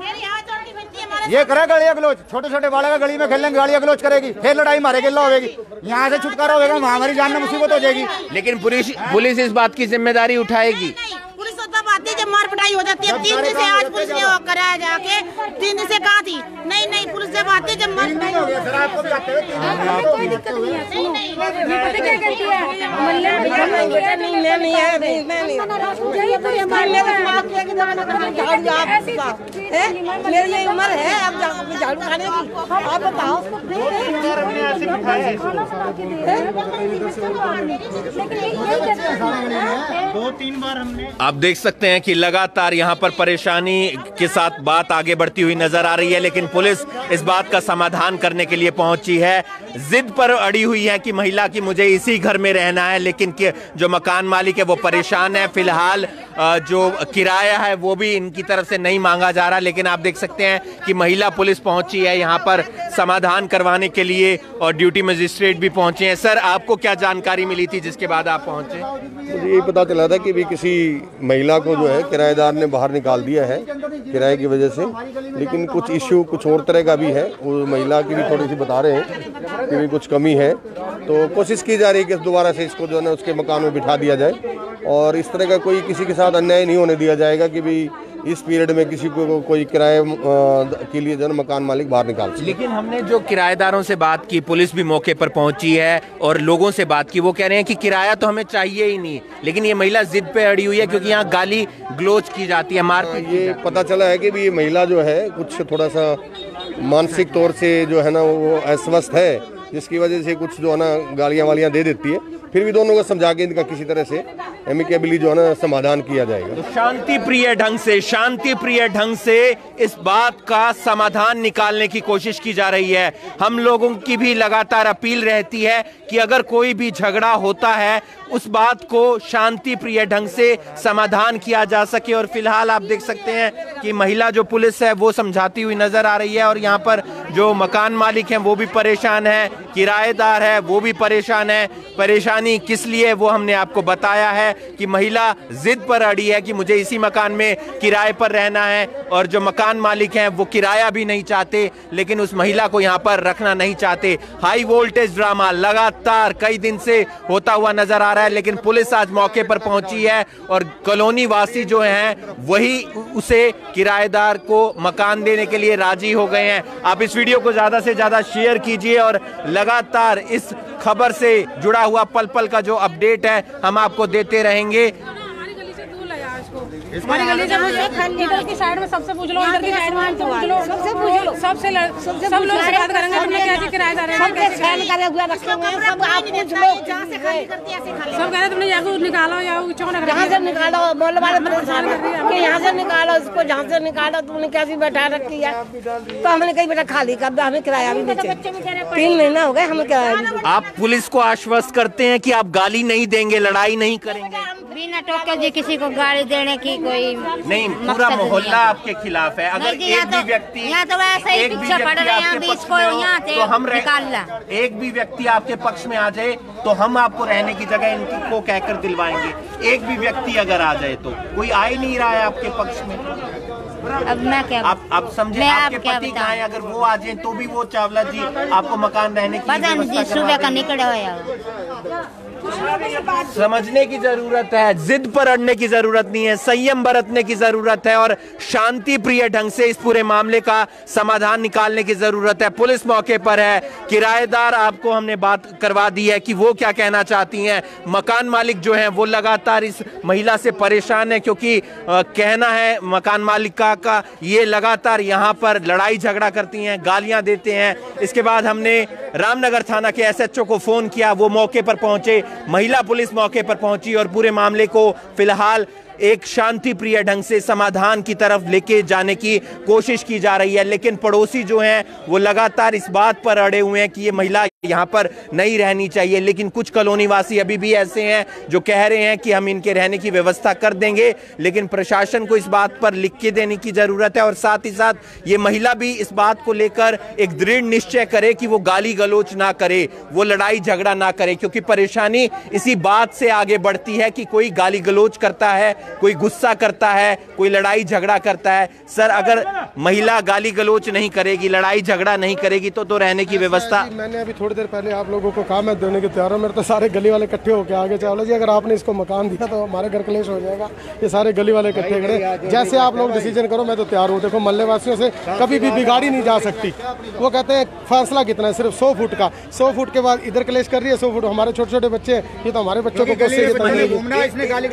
ये करे गालियां गलोच। छोटे छोटे बालक गली में खेलने गालियां गलोच करेगी, फिर लड़ाई मारे गिल्ला होगी, यहाँ से छुटकारा होगा, हमारी जान में मुसीबत हो जाएगी। लेकिन पुलिस इस बात की जिम्मेदारी उठाएगी। पुलिस तो तब आती है जब मार पिटाई हो जाती है। 3 दिन से आज पुलिस ने वो कराया जाके, 3 दिन से कहा थी नहीं पुलिस जब आती है जब मार पिटाई हो जाती है। कोई दिक्कत नहीं है। ये पता क्या कहती है, मोहल्ले में मेरी ये उम्र है अब झाड़ू खाने की, आप बताओ। आप देख सकते हैं कि लगातार यहाँ पर परेशानी के साथ बात आगे बढ़ती हुई नजर आ रही है, लेकिन पुलिस इस बात का समाधान करने के लिए पहुंची है। जिद पर अड़ी हुई है कि महिला की मुझे इसी घर में रहना है, लेकिन जो मकान मालिक है वो परेशान है। फिलहाल जो किराया है वो भी इनकी तरफ से नहीं मांगा जा रहा, लेकिन आप देख सकते हैं कि महिला पुलिस पहुंची है यहाँ पर समाधान करवाने के लिए, और ड्यूटी मजिस्ट्रेट भी पहुंचे हैं। सर, आपको क्या जानकारी मिली थी जिसके बाद आप पहुंचे? मुझे ये पता चला था कि भी किसी महिला को जो है किराएदार ने बाहर निकाल दिया है किराए की वजह से, लेकिन कुछ इश्यू कुछ और तरह का भी है। वो महिला की भी थोड़ी सी बता रहे हैं कि भी कुछ कमी है, तो कोशिश की जा रही है कि दोबारा से इसको जो है ना उसके मकान में बिठा दिया जाए, और इस तरह का कोई किसी के साथ अन्याय नहीं होने दिया जाएगा कि भी इस पीरियड में किसी को कोई किराए के लिए जो मकान मालिक बाहर निकाल सके। लेकिन हमने जो किराएदारों से बात की, पुलिस भी मौके पर पहुंची है और लोगों से बात की, वो कह रहे हैं कि किराया तो हमें चाहिए ही नहीं, लेकिन ये महिला जिद पे अड़ी हुई है क्योंकि यहाँ गाली गलोच की जाती है, मारपीट। ये पता चला है कि भी ये महिला जो है कुछ थोड़ा सा मानसिक तौर से जो है ना वो अस्वस्थ है, जिसकी वजह से कुछ जो है ना गालियाँ वालियाँ दे देती है। फिर भी दोनों को समझा के इनका किसी तरह से एमिकेबली जो है ना समाधान किया जाएगा। तो शांति प्रिय ढंग से इस बात का समाधान निकालने की कोशिश की जा रही है। हम लोगों की भी लगातार अपील रहती है कि अगर कोई भी झगड़ा होता है उस बात को शांति प्रिय ढंग से समाधान किया जा सके, और फिलहाल आप देख सकते हैं कि महिला जो पुलिस है वो समझाती हुई नजर आ रही है, और यहाँ पर जो मकान मालिक हैं वो भी परेशान है, किराएदार है वो भी परेशान है। परेशानी किस लिए वो हमने आपको बताया है कि महिला जिद पर अड़ी है कि मुझे इसी मकान में किराए पर रहना है, और जो मकान मालिक हैं वो किराया भी नहीं चाहते, लेकिन उस महिला को यहाँ पर रखना नहीं चाहते। हाई वोल्टेज ड्रामा लगातार कई दिन से होता हुआ नजर आ रहा है, लेकिन पुलिस आज मौके पर पहुंची है और कॉलोनी वासी जो हैं वही उसे किराएदार को मकान देने के लिए राजी हो गए हैं। आप इस वीडियो को ज्यादा से ज्यादा शेयर कीजिए, और लगातार इस खबर से जुड़ा हुआ पल पल का जो अपडेट है हम आपको देते रहेंगे। हमारी गली से इधर की साइड में सबसे पूछ लो, इधर की साइड में पूछ लो, सबसे पूछ लो, सब लोग शिकायत करेंगे। तुमने कैसे किराएदार है, सब कह रहे तुमने यहाँ निकालो या जहाँ से निकालो, बोलने वाले परेशान कि यहाँ से निकालो, इसको जहाँ से निकालो, तुमने कैसी बैठा रखी है। तो हमने कहीं बेटा खाली कर दो, हमें किराया भी नहीं चाहिए। 3 महीना हो गए हमें किराया भी। आप पुलिस को आश्वस्त करते हैं कि आप गाली नहीं देंगे, लड़ाई नहीं करेंगे, बिना टोके जी किसी को गाली देने की कोई नहीं। पूरा मोहल्ला आपके खिलाफ है। अगर एक भी व्यक्ति यहाँ तो वैसे ही पीछे पड़ रहे हैं, बीच को यहाँ से तो हम निकालना, एक भी व्यक्ति आपके पक्ष में आ जाए तो हम आपको रहने की जगह इनको कहकर दिलवाएंगे। एक भी व्यक्ति अगर आ जाए तो कोई आ ही नहीं रहा है आपके पक्ष में। अब मैं क्या आप समझे, आपके पति कहाँ हैं? अगर वो आ जाए तो भी वो चावला जी आपको मकान रहने की पता नहीं, सुबह का निकले हो। समझने की जरूरत है, जिद पर अड़ने की जरूरत नहीं है, संयम बरतने की जरूरत है, और शांति प्रिय ढंग से इस पूरे मामले का समाधान निकालने की जरूरत है। पुलिस मौके पर है, किराएदार आपको हमने बात करवा दी है कि वो क्या कहना चाहती हैं। मकान मालिक जो हैं वो लगातार इस महिला से परेशान है, क्योंकि कहना है मकान मालिका का ये लगातार यहाँ पर लड़ाई झगड़ा करती हैं, गालियां देते हैं। इसके बाद हमने रामनगर थाना के SHO को फोन किया, वो मौके पर पहुंचे, महिला पुलिस मौके पर पहुंची और पूरे मामले को फिलहाल एक शांति प्रिय ढंग से समाधान की तरफ लेके जाने की कोशिश की जा रही है, लेकिन पड़ोसी जो हैं वो लगातार इस बात पर अड़े हुए हैं कि ये महिला यहाँ पर नहीं रहनी चाहिए। लेकिन कुछ कॉलोनी वासी अभी भी ऐसे हैं जो कह रहे हैं कि हम इनके रहने की व्यवस्था कर देंगे, लेकिन प्रशासन को इस बात पर लिख के देने की जरूरत है और साथ ही साथ ये महिला भी इस बात को लेकर एक दृढ़ निश्चय करे कि वो गाली गलौज ना करे, वो लड़ाई झगड़ा ना करे, क्योंकि परेशानी इसी बात से आगे बढ़ती है कि कोई गाली गलौज करता है, कोई गुस्सा करता है, कोई लड़ाई झगड़ा करता है। सर, अगर महिला गाली गलौज नहीं करेगी, लड़ाई झगड़ा नहीं करेगी तो रहने की व्यवस्था। मैंने अभी थोड़ी देर पहले आप लोगों को कहा मैं देने के तैयार हूँ। मेरे तो सारे गली वाले इकट्ठे होकर आगे, चावला जी अगर आपने इसको मकान दिया तो हमारे घर क्लेश हो जाएगा। ये सारे गली वाले इकट्ठे खड़े, जैसे आप लोग डिसीजन करो मैं तो तैयार हूँ। देखो मोहल्ले वासियों से कभी भी बिगाड़ी नहीं जा सकती। वो कहते हैं फासला कितना है, सिर्फ 100 फुट का। 100 फुट के बाद इधर क्लेश कर रही है, 100 फुट हमारे छोटे छोटे बच्चे, ये तो हमारे बच्चों को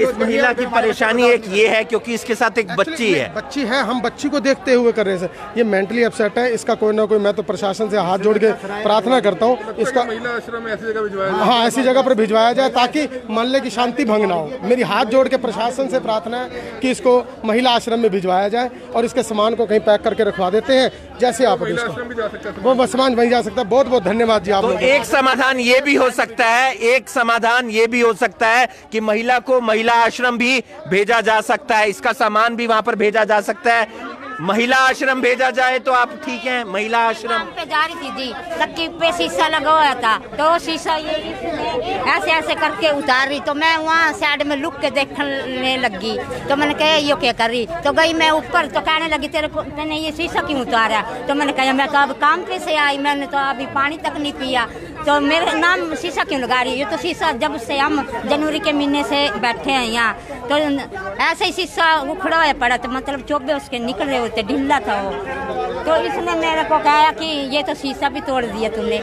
इस महिला की परेशानी एक ये है क्योंकि इसके साथ एक बच्ची है, हम बच्ची को देखते हुए कर रहे हैं। ये मेंटली अपसेट है, इसका कोई ना कोई, मैं तो प्रशासन से हाथ जोड़ के प्रार्थना करता हूँ इसका महिला आश्रम ऐसी जगह भिजवाया, हाँ ऐसी जगह पर भिजवाया जाए ताकि मोहल्ले की शांति भंग ना हो। मेरी हाथ जोड़ के प्रशासन से प्रार्थना है कि इसको महिला आश्रम में भिजवाया जाए और इसके सामान को कहीं पैक करके रखवा देते हैं, जैसे आप वो सामान वहीं जा सकता है। बहुत बहुत धन्यवाद जी आप लोग। एक समाधान ये भी हो सकता है, एक समाधान ये भी हो सकता है कि महिला को महिला आश्रम भी भेजा जा सकता है, इसका सामान भी वहां पर भेजा जा सकता है। महिला आश्रम भेजा जाए तो आप ठीक है। महिला आश्रम पे जा रही थी जी, टक्की पे शीशा लगा हुआ था, तो शीशा ये ऐसे ऐसे करके उतार रही, तो मैं वहाँ साइड में लुक के देखने लगी। तो मैंने कहा ये क्या कर रही, तो गई मैं ऊपर, तो कहने लगी तेरे को मैंने ये शीशा क्यों उतारा। तो मैंने कहा मैं तो अब काम पे से आई, मैंने तो अभी पानी तक नहीं पिया, तो मेरे नाम शीशा क्यों लगा रही है। ये तो शीशा जब से हम जनवरी के महीने से बैठे हैं यहाँ, तो ऐसे ही शीशा उखड़ा हुआ पड़ा, तो मतलब चोबे उसके निकल रहे होते, ढीला था वो। तो इसने मेरे को कहा कि ये तो शीशा भी तोड़ दिया तूने,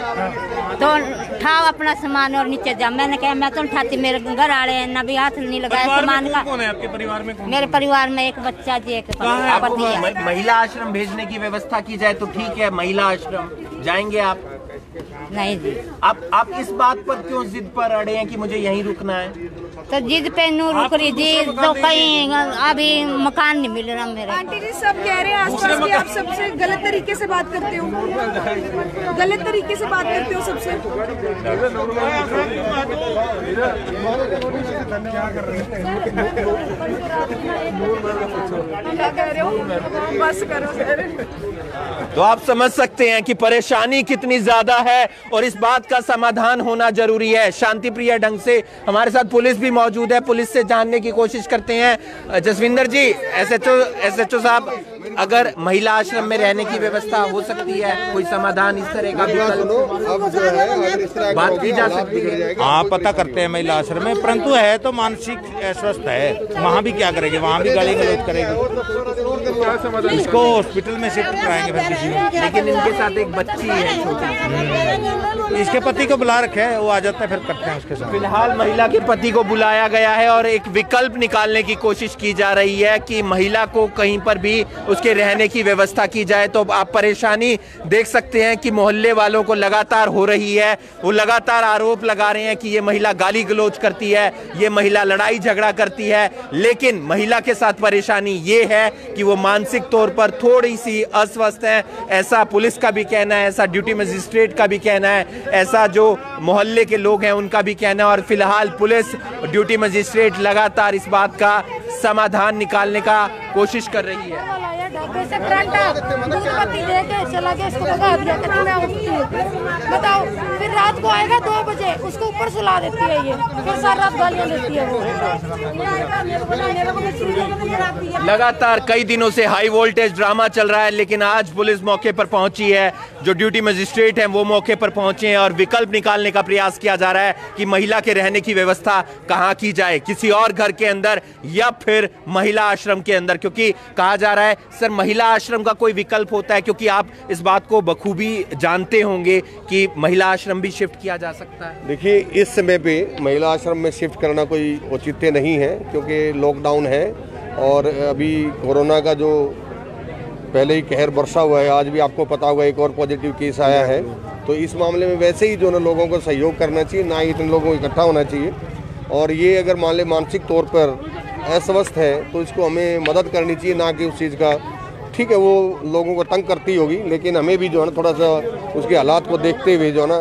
तो उठाओ अपना सामान और नीचे जा। मैंने कहा मैं तो उठाती, मेरे घर आ रहे हैं ना, भी हाथ नहीं लगाया सामान का। कौन है आपके परिवार में? मेरे परिवार में एक बच्चा जी, एक पति है। महिला आश्रम भेजने की व्यवस्था की जाए तो ठीक है, महिला आश्रम जाएंगे आप? नहीं जी। आप इस बात पर क्यों जिद पर अड़े हैं कि मुझे यहीं रुकना है? तो जिद पे नू रुक रही जी, तो कहीं अभी मकान नहीं मिल रहा मेरे। आंटी जी सब कह रहे हैं आसपास के, आप सबसे गलत तरीके से बात करते हो, गलत तरीके से बात करते हो सबसे। क्या कह रहे हो, बस करो सर। तो आप समझ सकते हैं कि परेशानी कितनी ज्यादा है और इस बात का समाधान होना जरूरी है शांति प्रिय ढंग से। हमारे साथ पुलिस भी मौजूद है, पुलिस से जानने की कोशिश करते हैं। जसविंदर जी, एसएचओ साहब, अगर महिला आश्रम में रहने की व्यवस्था हो सकती है, कोई समाधान इस तरह का बात की जा सकती है? हाँ, पता करते हैं महिला आश्रम में, परंतु है तो मानसिक अस्वस्थ है, वहाँ भी क्या करेंगे, वहाँ भी गाली गलौज करेंगे। इसको हॉस्पिटल में शिफ्ट कराएंगे फिर किसी में। लेकिन इनके साथ एक बच्ची है छोटी, इसके पति को बुला रखे है, वो आ जाता है, फिर करते हैं उसके साथ। फिलहाल महिला के पति को बुलाया गया है और एक विकल्प निकालने की कोशिश की जा रही है कि महिला को कहीं पर भी उसके रहने की व्यवस्था की जाए। तो आप परेशानी देख सकते हैं कि मोहल्ले वालों को लगातार हो रही है, वो लगातार आरोप लगा रहे हैं कि ये महिला गाली गलौज करती है, ये महिला लड़ाई झगड़ा करती है। लेकिन महिला के साथ परेशानी ये है कि वो मानसिक तौर पर थोड़ी सी अस्वस्थ है, ऐसा पुलिस का भी कहना है, ऐसा ड्यूटी मजिस्ट्रेट का भी कहना है, ऐसा जो मोहल्ले के लोग हैं उनका भी कहना है। और फिलहाल पुलिस ड्यूटी मजिस्ट्रेट लगातार इस बात का समाधान निकालने का कोशिश कर रही है। बताओ, फिर रात को आएगा 2 बजे, उसको ऊपर सुला देती है ये, फिर सारी रात गालियां देती है वो। लगातार कई दिनों से हाई वोल्टेज ड्रामा चल रहा है, लेकिन आज पुलिस मौके पर पहुंची है, जो ड्यूटी मजिस्ट्रेट हैं वो मौके पर पहुंचे हैं और विकल्प निकालने का प्रयास किया जा रहा है कि महिला के रहने की व्यवस्था कहां की जाए, किसी और घर के अंदर या फिर महिला आश्रम के अंदर। क्योंकि कहा जा रहा है सर महिला आश्रम का कोई विकल्प होता है, क्योंकि आप इस बात को बखूबी जानते होंगे कि महिला आश्रम भी शिफ्ट किया जा सकता है। देखिए, इस समय पे महिला आश्रम में शिफ्ट करना कोई औचित्य नहीं है, क्योंकि लॉकडाउन है और अभी कोरोना का जो पहले ही कहर बरसा हुआ है, आज भी आपको पता होगा एक और पॉजिटिव केस आया है। तो इस मामले में वैसे ही जो ना लोगों को सहयोग करना चाहिए, ना ही इतने लोगों को इकट्ठा होना चाहिए। और ये अगर मान ले मानसिक तौर पर अस्वस्थ है तो इसको हमें मदद करनी चाहिए, ना कि उस चीज़ का। ठीक है, वो लोगों को तंग करती होगी, लेकिन हमें भी जो है ना थोड़ा सा उसके हालात को देखते हुए जो है ना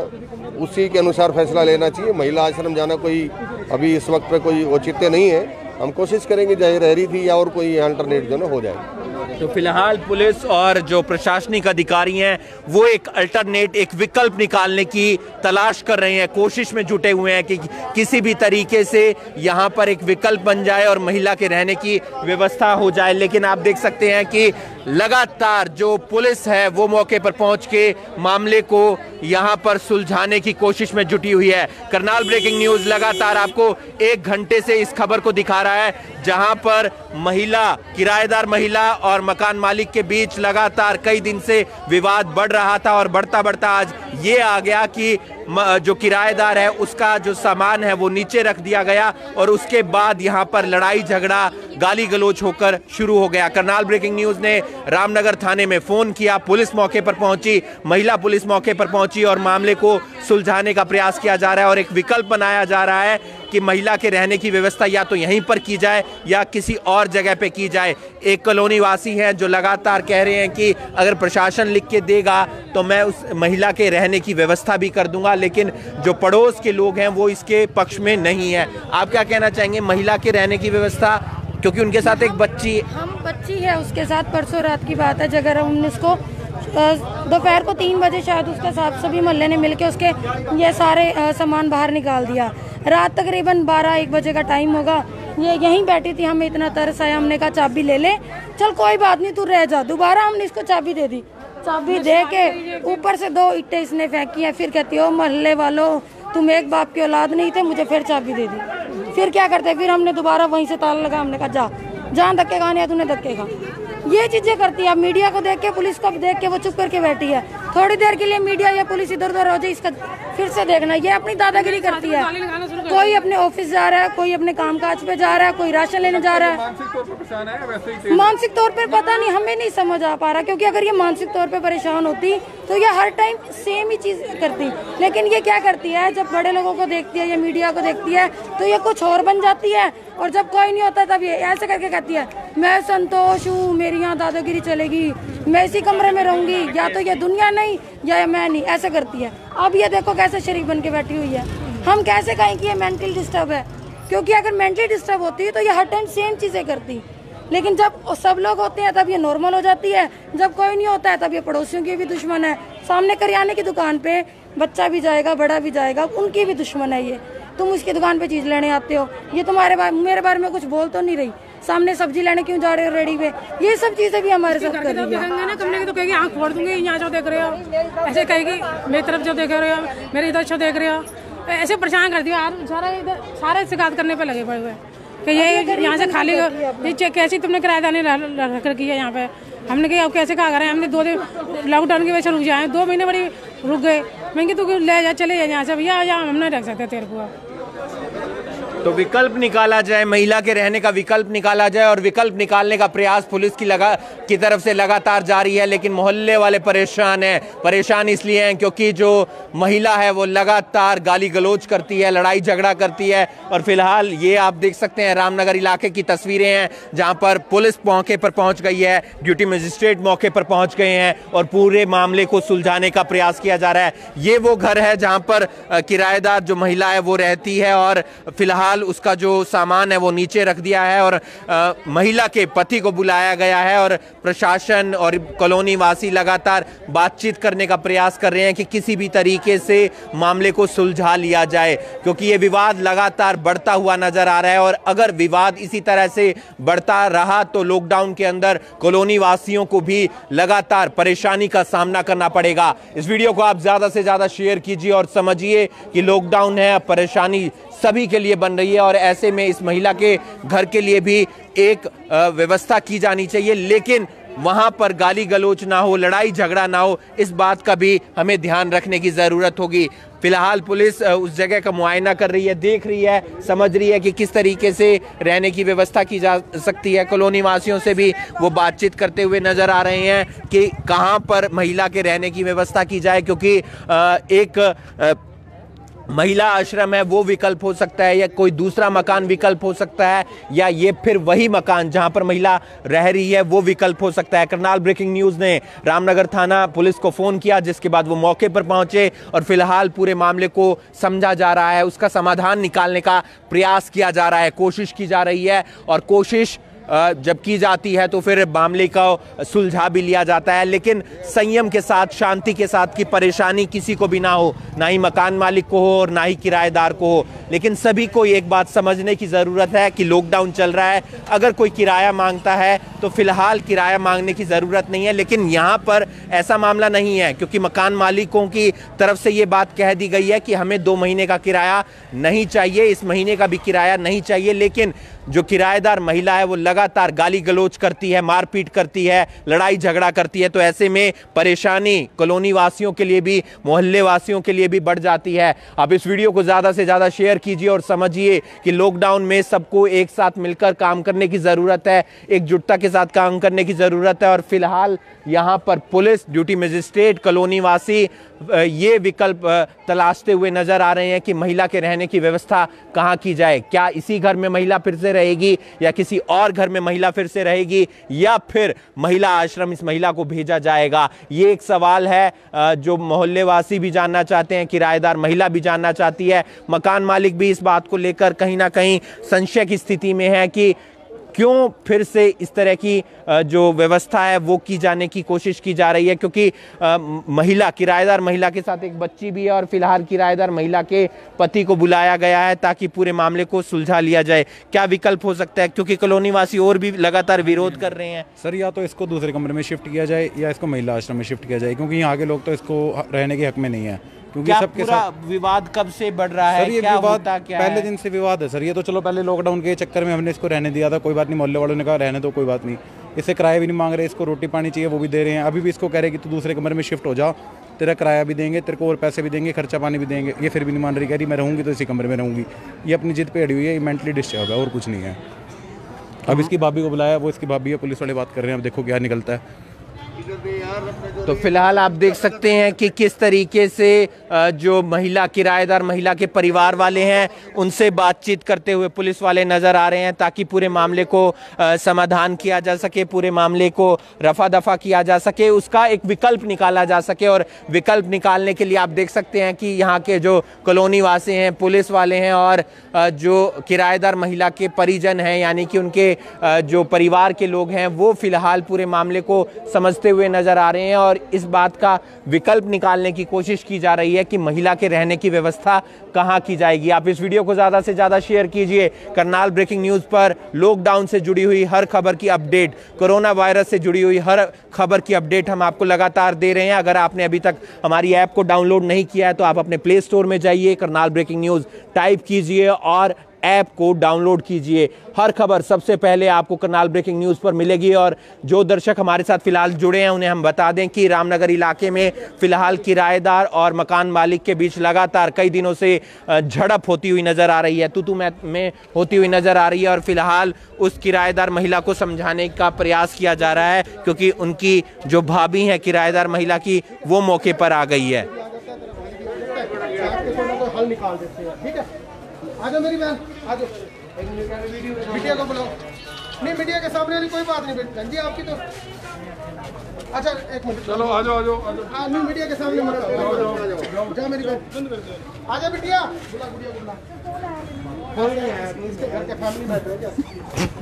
उसी के अनुसार फैसला लेना चाहिए। महिला आश्रम जाना कोई अभी इस वक्त पे कोई औचित्य नहीं है। हम कोशिश करेंगे चाहे रह रही थी या और कोई अल्टरनेट जो ना हो जाए। तो फिलहाल पुलिस और जो प्रशासनिक अधिकारी हैं वो एक अल्टरनेट, एक विकल्प निकालने की तलाश कर रहे हैं, कोशिश में जुटे हुए हैं कि किसी भी तरीके से यहाँ पर एक विकल्प बन जाए और महिला के रहने की व्यवस्था हो जाए। लेकिन आप देख सकते हैं कि लगातार जो पुलिस है वो मौके पर पहुंच के मामले को यहाँ पर सुलझाने की कोशिश में जुटी हुई है। करनाल ब्रेकिंग न्यूज़ लगातार आपको 1 घंटे से इस खबर को दिखा रहा है, जहां पर महिला, किराएदार महिला और मकान मालिक के बीच लगातार कई दिन से विवाद बढ़ रहा था और बढ़ता बढ़ता आज ये आ गया कि जो किराएदार है उसका जो सामान है वो नीचे रख दिया गया और उसके बाद यहाँ पर लड़ाई झगड़ा, गाली गलौज होकर शुरू हो गया। करनाल ब्रेकिंग न्यूज़ ने रामनगर थाने में फ़ोन किया, पुलिस मौके पर पहुंची, महिला पुलिस मौके पर पहुंची और मामले को सुलझाने का प्रयास किया जा रहा है और एक विकल्प बनाया जा रहा है कि महिला के रहने की व्यवस्था या तो यहीं पर की जाए या किसी और जगह पे की जाए। एक कॉलोनी वासी हैं जो लगातार कह रहे हैं कि अगर प्रशासन लिख के देगा तो मैं उस महिला के रहने की व्यवस्था भी कर दूंगा, लेकिन जो पड़ोस के लोग हैं वो इसके पक्ष में नहीं है। आप क्या कहना चाहेंगे महिला के रहने की व्यवस्था, क्योंकि उनके साथ एक बच्ची है उसके साथ, परसों रात की बात है, जगह 19 को दोपहर को 3 बजे शायद उसके साथ सभी मोहल्ले ने मिलके उसके ये सारे सामान बाहर निकाल दिया। रात तकरीबन 12-1 बजे का टाइम होगा, ये यहीं बैठी थी, हमें इतना तरस आया, हमने कहा चाबी ले ले, चल कोई बात नहीं तू रह जा। दोबारा हमने इसको चाबी दे दी, चाबी दे के ऊपर से 2 ईंटें इसने फेंकी है। फिर कहती हो मोहल्ले वालों तुम एक बाप की औलाद नहीं थे, मुझे फिर चाबी दे दी। फिर क्या करते, फिर हमने दोबारा वहीं से ताला लगा, हमने कहा जा जहाँ धक्के खाने तूने धक्के खा। ये चीजें करती है। अब मीडिया को देख के, पुलिस को देख के वो चुप करके बैठी है। थोड़ी देर के लिए मीडिया या पुलिस इधर उधर हो जाए, इसका फिर से देखना। ये अपनी दादागिरी करती है। कोई अपने ऑफिस जा रहा है, कोई अपने कामकाज पे जा रहा है, कोई राशन लेने जा रहा है। मानसिक तौर पर पता नहीं, हमें नहीं समझ आ पा रहा, क्योंकि अगर ये मानसिक तौर पर परेशान होती तो ये हर टाइम सेम ही चीज करती। लेकिन ये क्या करती है, जब बड़े लोगों को देखती है या मीडिया को देखती है तो ये कुछ और बन जाती है, और जब कोई नहीं होता तब ये ऐसे करके कहती है मैं संतोष हूँ, मेरी यहाँ दादागिरी चलेगी, मैं इसी कमरे में रहूंगी, या तो ये दुनिया नहीं या मैं नहीं, ऐसे करती है। अब ये देखो कैसे शरीफ बन के बैठी हुई है। हम कैसे कहें कि ये मेंटल डिस्टर्ब है, क्योंकि अगर मेंटली डिस्टर्ब होती है तो ये हर टाइम सेम चीजें करती। लेकिन जब सब लोग होते हैं तब ये नॉर्मल हो जाती है, जब कोई नहीं होता है तब ये पड़ोसियों की भी दुश्मन है। सामने करियाने की दुकान पे बच्चा भी जाएगा, बड़ा भी जाएगा, उनकी भी दुश्मन है ये। तुम उसकी दुकान पे चीज लेने आते हो, ये तुम्हारे मेरे बारे में कुछ बोल तो नहीं रही, सामने सब्जी लेने क्यों जा रहे हो रेडी पे, ये सब चीजें भी हमारे साथ कर रही है ना। कमरे की तो कहेगी आँख फोड़ दूंगी, यहाँ जो देख रहे हो, ऐसे कहेगी मेरी तरफ जो देख रहे हो, मेरे इधर जो देख रहे हो, ऐसे परेशान कर दिया। सारे शिकायत करने पे लगे पड़े हुए कि ये यहाँ से खाली कैसी तुमने किराएदार रख रखी है यहाँ पे। हमने कहा अब कैसे कहा करें, हमने 2 दिन लॉकडाउन की वजह से रुक जाए, 2 महीने बड़ी रुक गए। मैं तू ले जा, चले जाए यहाँ से भैया, यहाँ हम नहीं रख सकते तेरे को। तो विकल्प निकाला जाए, महिला के रहने का विकल्प निकाला जाए, और विकल्प निकालने का प्रयास पुलिस की तरफ से लगातार जारी है। लेकिन मोहल्ले वाले परेशान हैं। परेशान इसलिए हैं क्योंकि जो महिला है वो लगातार गाली गलौज करती है, लड़ाई झगड़ा करती है। और फिलहाल ये आप देख सकते हैं रामनगर इलाके की तस्वीरें हैं, जहां पर पुलिस मौके पर पहुंच गई है, ड्यूटी मजिस्ट्रेट मौके पर पहुंच गए हैं और पूरे मामले को सुलझाने का प्रयास किया जा रहा है। ये वो घर है जहां पर किराएदार जो महिला है वो रहती है, और फिलहाल उसका जो सामान है वो नीचे रख दिया है और महिला के पति को बुलाया गया है। और प्रशासन और कॉलोनी वासी लगातार बातचीत करने का प्रयास कर रहे हैं कि किसी भी तरीके से मामले को सुलझा लिया जाए, क्योंकि ये विवाद लगातार बढ़ता हुआ नजर आ रहा है। और अगर विवाद इसी तरह से बढ़ता रहा तो लॉकडाउन के अंदर कॉलोनी वासियों को भी लगातार परेशानी का सामना करना पड़ेगा। इस वीडियो को आप ज्यादा से ज्यादा शेयर कीजिए और समझिए कि लॉकडाउन है, परेशानी सभी के लिए बन रही है, और ऐसे में इस महिला के घर के लिए भी एक व्यवस्था की जानी चाहिए, लेकिन वहां पर गाली गलौज ना हो, लड़ाई झगड़ा ना हो, इस बात का भी हमें ध्यान रखने की जरूरत होगी। फिलहाल पुलिस उस जगह का मुआयना कर रही है, देख रही है, समझ रही है कि किस तरीके से रहने की व्यवस्था की जा सकती है। कॉलोनी वासियों से भी वो बातचीत करते हुए नजर आ रहे हैं कि कहां पर महिला के रहने की व्यवस्था की जाए, क्योंकि एक महिला आश्रम है वो विकल्प हो सकता है, या कोई दूसरा मकान विकल्प हो सकता है, या ये फिर वही मकान जहां पर महिला रह रही है वो विकल्प हो सकता है। करनाल ब्रेकिंग न्यूज़ ने रामनगर थाना पुलिस को फ़ोन किया, जिसके बाद वो मौके पर पहुंचे और फिलहाल पूरे मामले को समझा जा रहा है, उसका समाधान निकालने का प्रयास किया जा रहा है, कोशिश की जा रही है। और कोशिश जब की जाती है तो फिर मामले का सुलझा भी लिया जाता है, लेकिन संयम के साथ, शांति के साथ, कि परेशानी किसी को भी ना हो, ना ही मकान मालिक को हो और ना ही किराएदार को हो। लेकिन सभी को एक बात समझने की ज़रूरत है कि लॉकडाउन चल रहा है, अगर कोई किराया मांगता है तो फिलहाल किराया मांगने की ज़रूरत नहीं है। लेकिन यहाँ पर ऐसा मामला नहीं है, क्योंकि मकान मालिकों की तरफ से ये बात कह दी गई है कि हमें 2 महीने का किराया नहीं चाहिए, इस महीने का भी किराया नहीं चाहिए। लेकिन जो किराएदार महिला है वो लगातार गाली गलौज करती है, मारपीट करती है, लड़ाई झगड़ा करती है, तो ऐसे में परेशानी कॉलोनी वासियों के लिए भी, मोहल्ले वासियों के लिए भी बढ़ जाती है। आप इस वीडियो को ज़्यादा से ज़्यादा शेयर कीजिए और समझिए कि लॉकडाउन में सबको एक साथ मिलकर काम करने की ज़रूरत है, एकजुटता के साथ काम करने की ज़रूरत है। और फिलहाल यहाँ पर पुलिस, ड्यूटी मजिस्ट्रेट, कॉलोनी वासी ये विकल्प तलाशते हुए नजर आ रहे हैं कि महिला के रहने की व्यवस्था कहाँ की जाए। क्या इसी घर में महिला फिर से रहेगी, या किसी और घर में महिला फिर से रहेगी, या फिर महिला आश्रम इस महिला को भेजा जाएगा? ये एक सवाल है जो मोहल्ले वासी भी जानना चाहते हैं, किराएदार महिला भी जानना चाहती है, मकान मालिक भी इस बात को लेकर कहीं ना कहीं संशय की स्थिति में है कि क्यों फिर से इस तरह की जो व्यवस्था है वो की जाने की कोशिश की जा रही है। क्योंकि महिला, किराएदार महिला के साथ एक बच्ची भी है और फिलहाल किराएदार महिला के पति को बुलाया गया है ताकि पूरे मामले को सुलझा लिया जाए। क्या विकल्प हो सकता है, क्योंकि कॉलोनी वासी और भी लगातार विरोध कर रहे हैं? सर, या तो इसको दूसरे कमरे में शिफ्ट किया जाए या इसको महिला आश्रम में शिफ्ट किया जाए, क्योंकि यहाँ के लोग तो इसको रहने के हक में नहीं है। क्योंकि सबके साथ विवाद कब से बढ़ रहा है? सर, ये विवाद पहले दिन से विवाद है सर। ये तो चलो पहले लॉकडाउन के चक्कर में हमने इसको रहने दिया था, कोई बात नहीं, मोहल्ले वालों ने कहा रहने दो, कोई बात नहीं। इससे किराया भी नहीं मांग रहे, इसको रोटी पानी चाहिए वो भी दे रहे हैं। अभी भी इसको कह रहे कि तू दूसरे कमरे में शिफ्ट हो जा, तेरा किराया भी देंगे, तेरे को और पैसे भी देंगे, खर्चा पानी भी देंगे। ये फिर भी नहीं मान रही, कह रही मैं रहूँगी तो इसी कमरे में रहूँगी। ये अपनी जिद पे अड़ी हुई है, ये मेंटली डिस्टर्ब है और कुछ नहीं है। अब इसकी भाभी को बुलाया, वो इसकी भाभी है, पुलिस वाले बात कर रहे हैं, अब देखो क्या निकलता है। तो फिलहाल आप देख सकते हैं कि किस तरीके से जो महिला, किराएदार महिला के परिवार वाले हैं उनसे बातचीत करते हुए पुलिस वाले नजर आ रहे हैं, ताकि पूरे मामले को समाधान किया जा सके, पूरे मामले को रफा दफा किया जा सके, उसका एक विकल्प निकाला जा सके। और विकल्प निकालने के लिए आप देख सकते हैं कि यहाँ के जो कॉलोनी वासी हैं, पुलिस वाले हैं और जो किराएदार महिला के परिजन हैं, यानी कि उनके जो परिवार के लोग हैं, वो फिलहाल पूरे मामले को समझते हुए नजर आ रहे हैं और इस बात का विकल्प निकालने की कोशिश की जा रही है कि महिला के रहने की व्यवस्था कहां की जाएगी। आप इस वीडियो को ज्यादा से ज्यादा शेयर कीजिए। करनाल ब्रेकिंग न्यूज पर लॉकडाउन से जुड़ी हुई हर खबर की अपडेट, कोरोना वायरस से जुड़ी हुई हर खबर की अपडेट हम आपको लगातार दे रहे हैं। अगर आपने अभी तक हमारी ऐप को डाउनलोड नहीं किया है तो आप अपने प्ले स्टोर में जाइए, करनाल ब्रेकिंग न्यूज टाइप कीजिए और ऐप को डाउनलोड कीजिए। हर खबर सबसे पहले आपको करनाल ब्रेकिंग न्यूज़ पर मिलेगी। और जो दर्शक हमारे साथ फिलहाल जुड़े हैं उन्हें हम बता दें कि रामनगर इलाके में फिलहाल किराएदार और मकान मालिक के बीच लगातार कई दिनों से झड़प होती हुई नज़र आ रही है, तू में होती हुई नज़र आ रही है। और फिलहाल उस किराएदार महिला को समझाने का प्रयास किया जा रहा है, क्योंकि उनकी जो भाभी है किराएदार महिला की, वो मौके पर आ गई है। हल निकाल देते हैं, ठीक है? आजो मेरी बहन, आजो। मीडिया को बुलाओ। नहीं, मीडिया के सामने वाली कोई बात नहीं बहन जी, आपकी तो अच्छा एक मिनट, चलो आजो आजो आजो। नहीं, मीडिया के सामने मत आओ। जा मेरी बहन, आजा बिटिया, बुला बिटिया को बुला। कौन नहीं आया? इसके घर के फैमिली बैठ रहे हैं।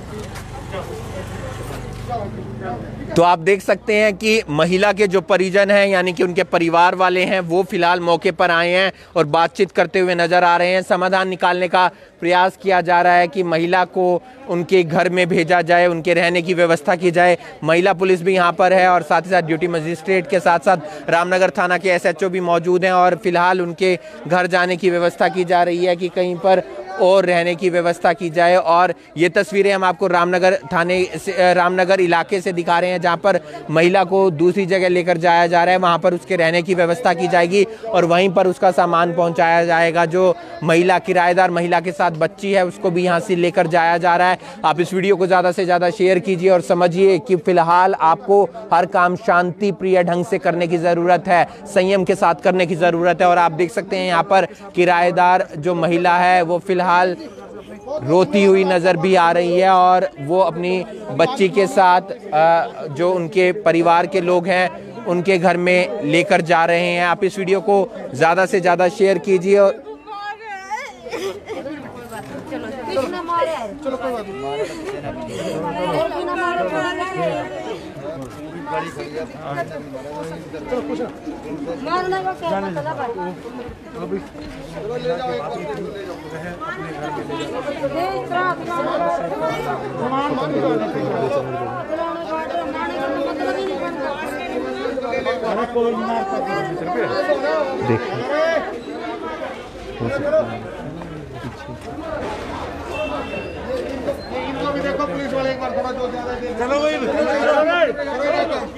तो आप देख सकते हैं कि महिला के जो परिजन हैं, यानी कि उनके परिवार वाले हैं, वो फिलहाल मौके पर आए हैं और बातचीत करते हुए नजर आ रहे हैं। समाधान निकालने का प्रयास किया जा रहा है कि महिला को उनके घर में भेजा जाए, उनके रहने की व्यवस्था की जाए। महिला पुलिस भी यहाँ पर है और साथ ही साथ ड्यूटी मजिस्ट्रेट के साथ साथ रामनगर थाना के SHO भी मौजूद हैं और फिलहाल उनके घर जाने की व्यवस्था की जा रही है कि कहीं पर और रहने की व्यवस्था की जाए। और ये तस्वीरें हम आपको रामनगर थाने से, रामनगर इलाके से दिखा रहे हैं, जहाँ पर महिला को दूसरी जगह लेकर जाया जा रहा है। वहाँ पर उसके रहने की व्यवस्था की जाएगी और वहीं पर उसका सामान पहुँचाया जाएगा। जो महिला किराएदार महिला के साथ बच्ची है उसको भी यहाँ से लेकर जाया जा रहा है। आप इस वीडियो को ज़्यादा से ज़्यादा शेयर कीजिए और समझिए कि फिलहाल आपको हर काम शांति प्रिय ढंग से करने की ज़रूरत है, संयम के साथ करने की ज़रूरत है। और आप देख सकते हैं यहाँ पर किराएदार जो महिला है वो फिलहाल रोती हुई नज़र भी आ रही है और वो अपनी बच्ची के साथ जो उनके परिवार के लोग हैं उनके घर में लेकर जा रहे हैं। आप इस वीडियो को ज़्यादा से ज़्यादा शेयर कीजिए और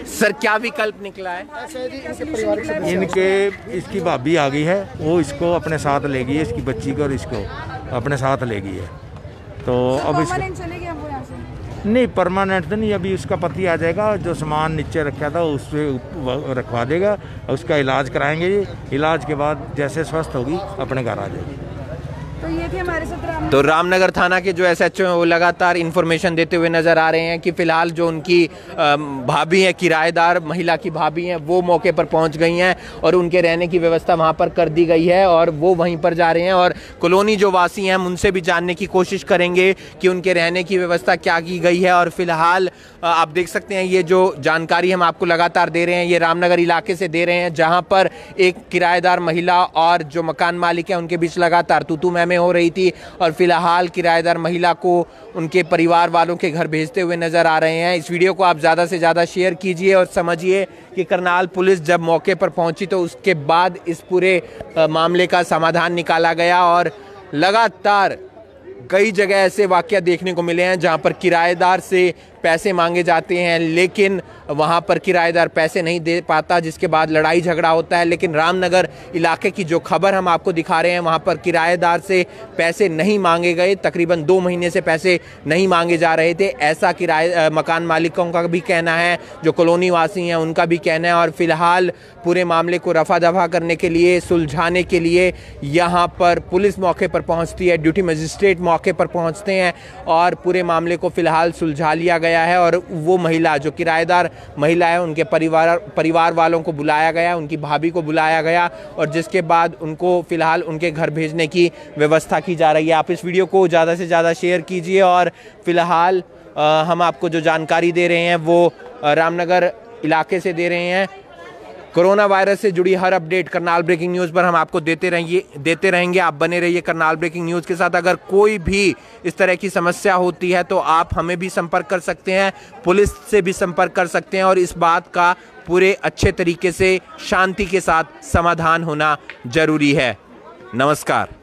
सर क्या विकल्प निकला है? इसकी भाभी आ गई है, वो इसको अपने साथ ले गई है, इसकी बच्ची को और इसको अपने साथ ले गई है। तो अब इसको नहीं परमानेंट तो नहीं, अभी उसका पति आ जाएगा, जो सामान नीचे रखा था उससे रखवा देगा, उसका इलाज कराएंगे। इलाज के बाद जैसे स्वस्थ होगी अपने घर आ जाएगी। तो ये थी हमारे साथ तो रामनगर थाना के जो SHO हैं वो लगातार इन्फॉर्मेशन देते हुए नज़र आ रहे हैं कि फ़िलहाल जो उनकी भाभी हैं, किराएदार महिला की भाभी हैं, वो मौके पर पहुंच गई हैं और उनके रहने की व्यवस्था वहां पर कर दी गई है और वो वहीं पर जा रहे हैं। और कॉलोनी जो वासी हैं हम उनसे भी जानने की कोशिश करेंगे कि उनके रहने की व्यवस्था क्या की गई है। और फिलहाल आप देख सकते हैं ये जो जानकारी हम आपको लगातार दे रहे हैं ये रामनगर इलाके से दे रहे हैं, जहाँ पर एक किराएदार महिला और जो मकान मालिक है उनके बीच लगातार तू मैं हो रही थी और फिलहाल किराएदार महिला को उनके परिवार वालों के घर भेजते हुए नजर आ रहे हैं। इस वीडियो को आप ज़्यादा से ज़्यादा शेयर कीजिए और समझिए कि करनाल पुलिस जब मौके पर पहुंची तो उसके बाद इस पूरे मामले का समाधान निकाला गया। और लगातार कई जगह ऐसे वाक़या देखने को मिले हैं जहां पर किराएदार से पैसे मांगे जाते हैं लेकिन वहां पर किराएदार पैसे नहीं दे पाता, जिसके बाद लड़ाई झगड़ा होता है। लेकिन रामनगर इलाके की जो खबर हम आपको दिखा रहे हैं वहां पर किराएदार से पैसे नहीं मांगे गए, तकरीबन 2 महीने से पैसे नहीं मांगे जा रहे थे, ऐसा मकान मालिकों का भी कहना है, जो कॉलोनी वासी हैं उनका भी कहना है। और फिलहाल पूरे मामले को रफा दफा करने के लिए, सुलझाने के लिए यहाँ पर पुलिस मौके पर पहुँचती है, ड्यूटी मजिस्ट्रेट मौके पर पहुँचते हैं और पूरे मामले को फिलहाल सुलझा लिया गया है। और वो महिला जो किराएदार महिला है उनके परिवार वालों को बुलाया गया, उनकी भाभी को बुलाया गया और जिसके बाद उनको फिलहाल उनके घर भेजने की व्यवस्था की जा रही है। आप इस वीडियो को ज़्यादा से ज़्यादा शेयर कीजिए और फिलहाल हम आपको जो जानकारी दे रहे हैं वो रामनगर इलाके से दे रहे हैं। कोरोना वायरस से जुड़ी हर अपडेट करनाल ब्रेकिंग न्यूज़ पर हम आपको देते रहेंगे। आप बने रहिए करनाल ब्रेकिंग न्यूज़ के साथ। अगर कोई भी इस तरह की समस्या होती है तो आप हमें भी संपर्क कर सकते हैं, पुलिस से भी संपर्क कर सकते हैं और इस बात का पूरे अच्छे तरीके से शांति के साथ समाधान होना जरूरी है। नमस्कार।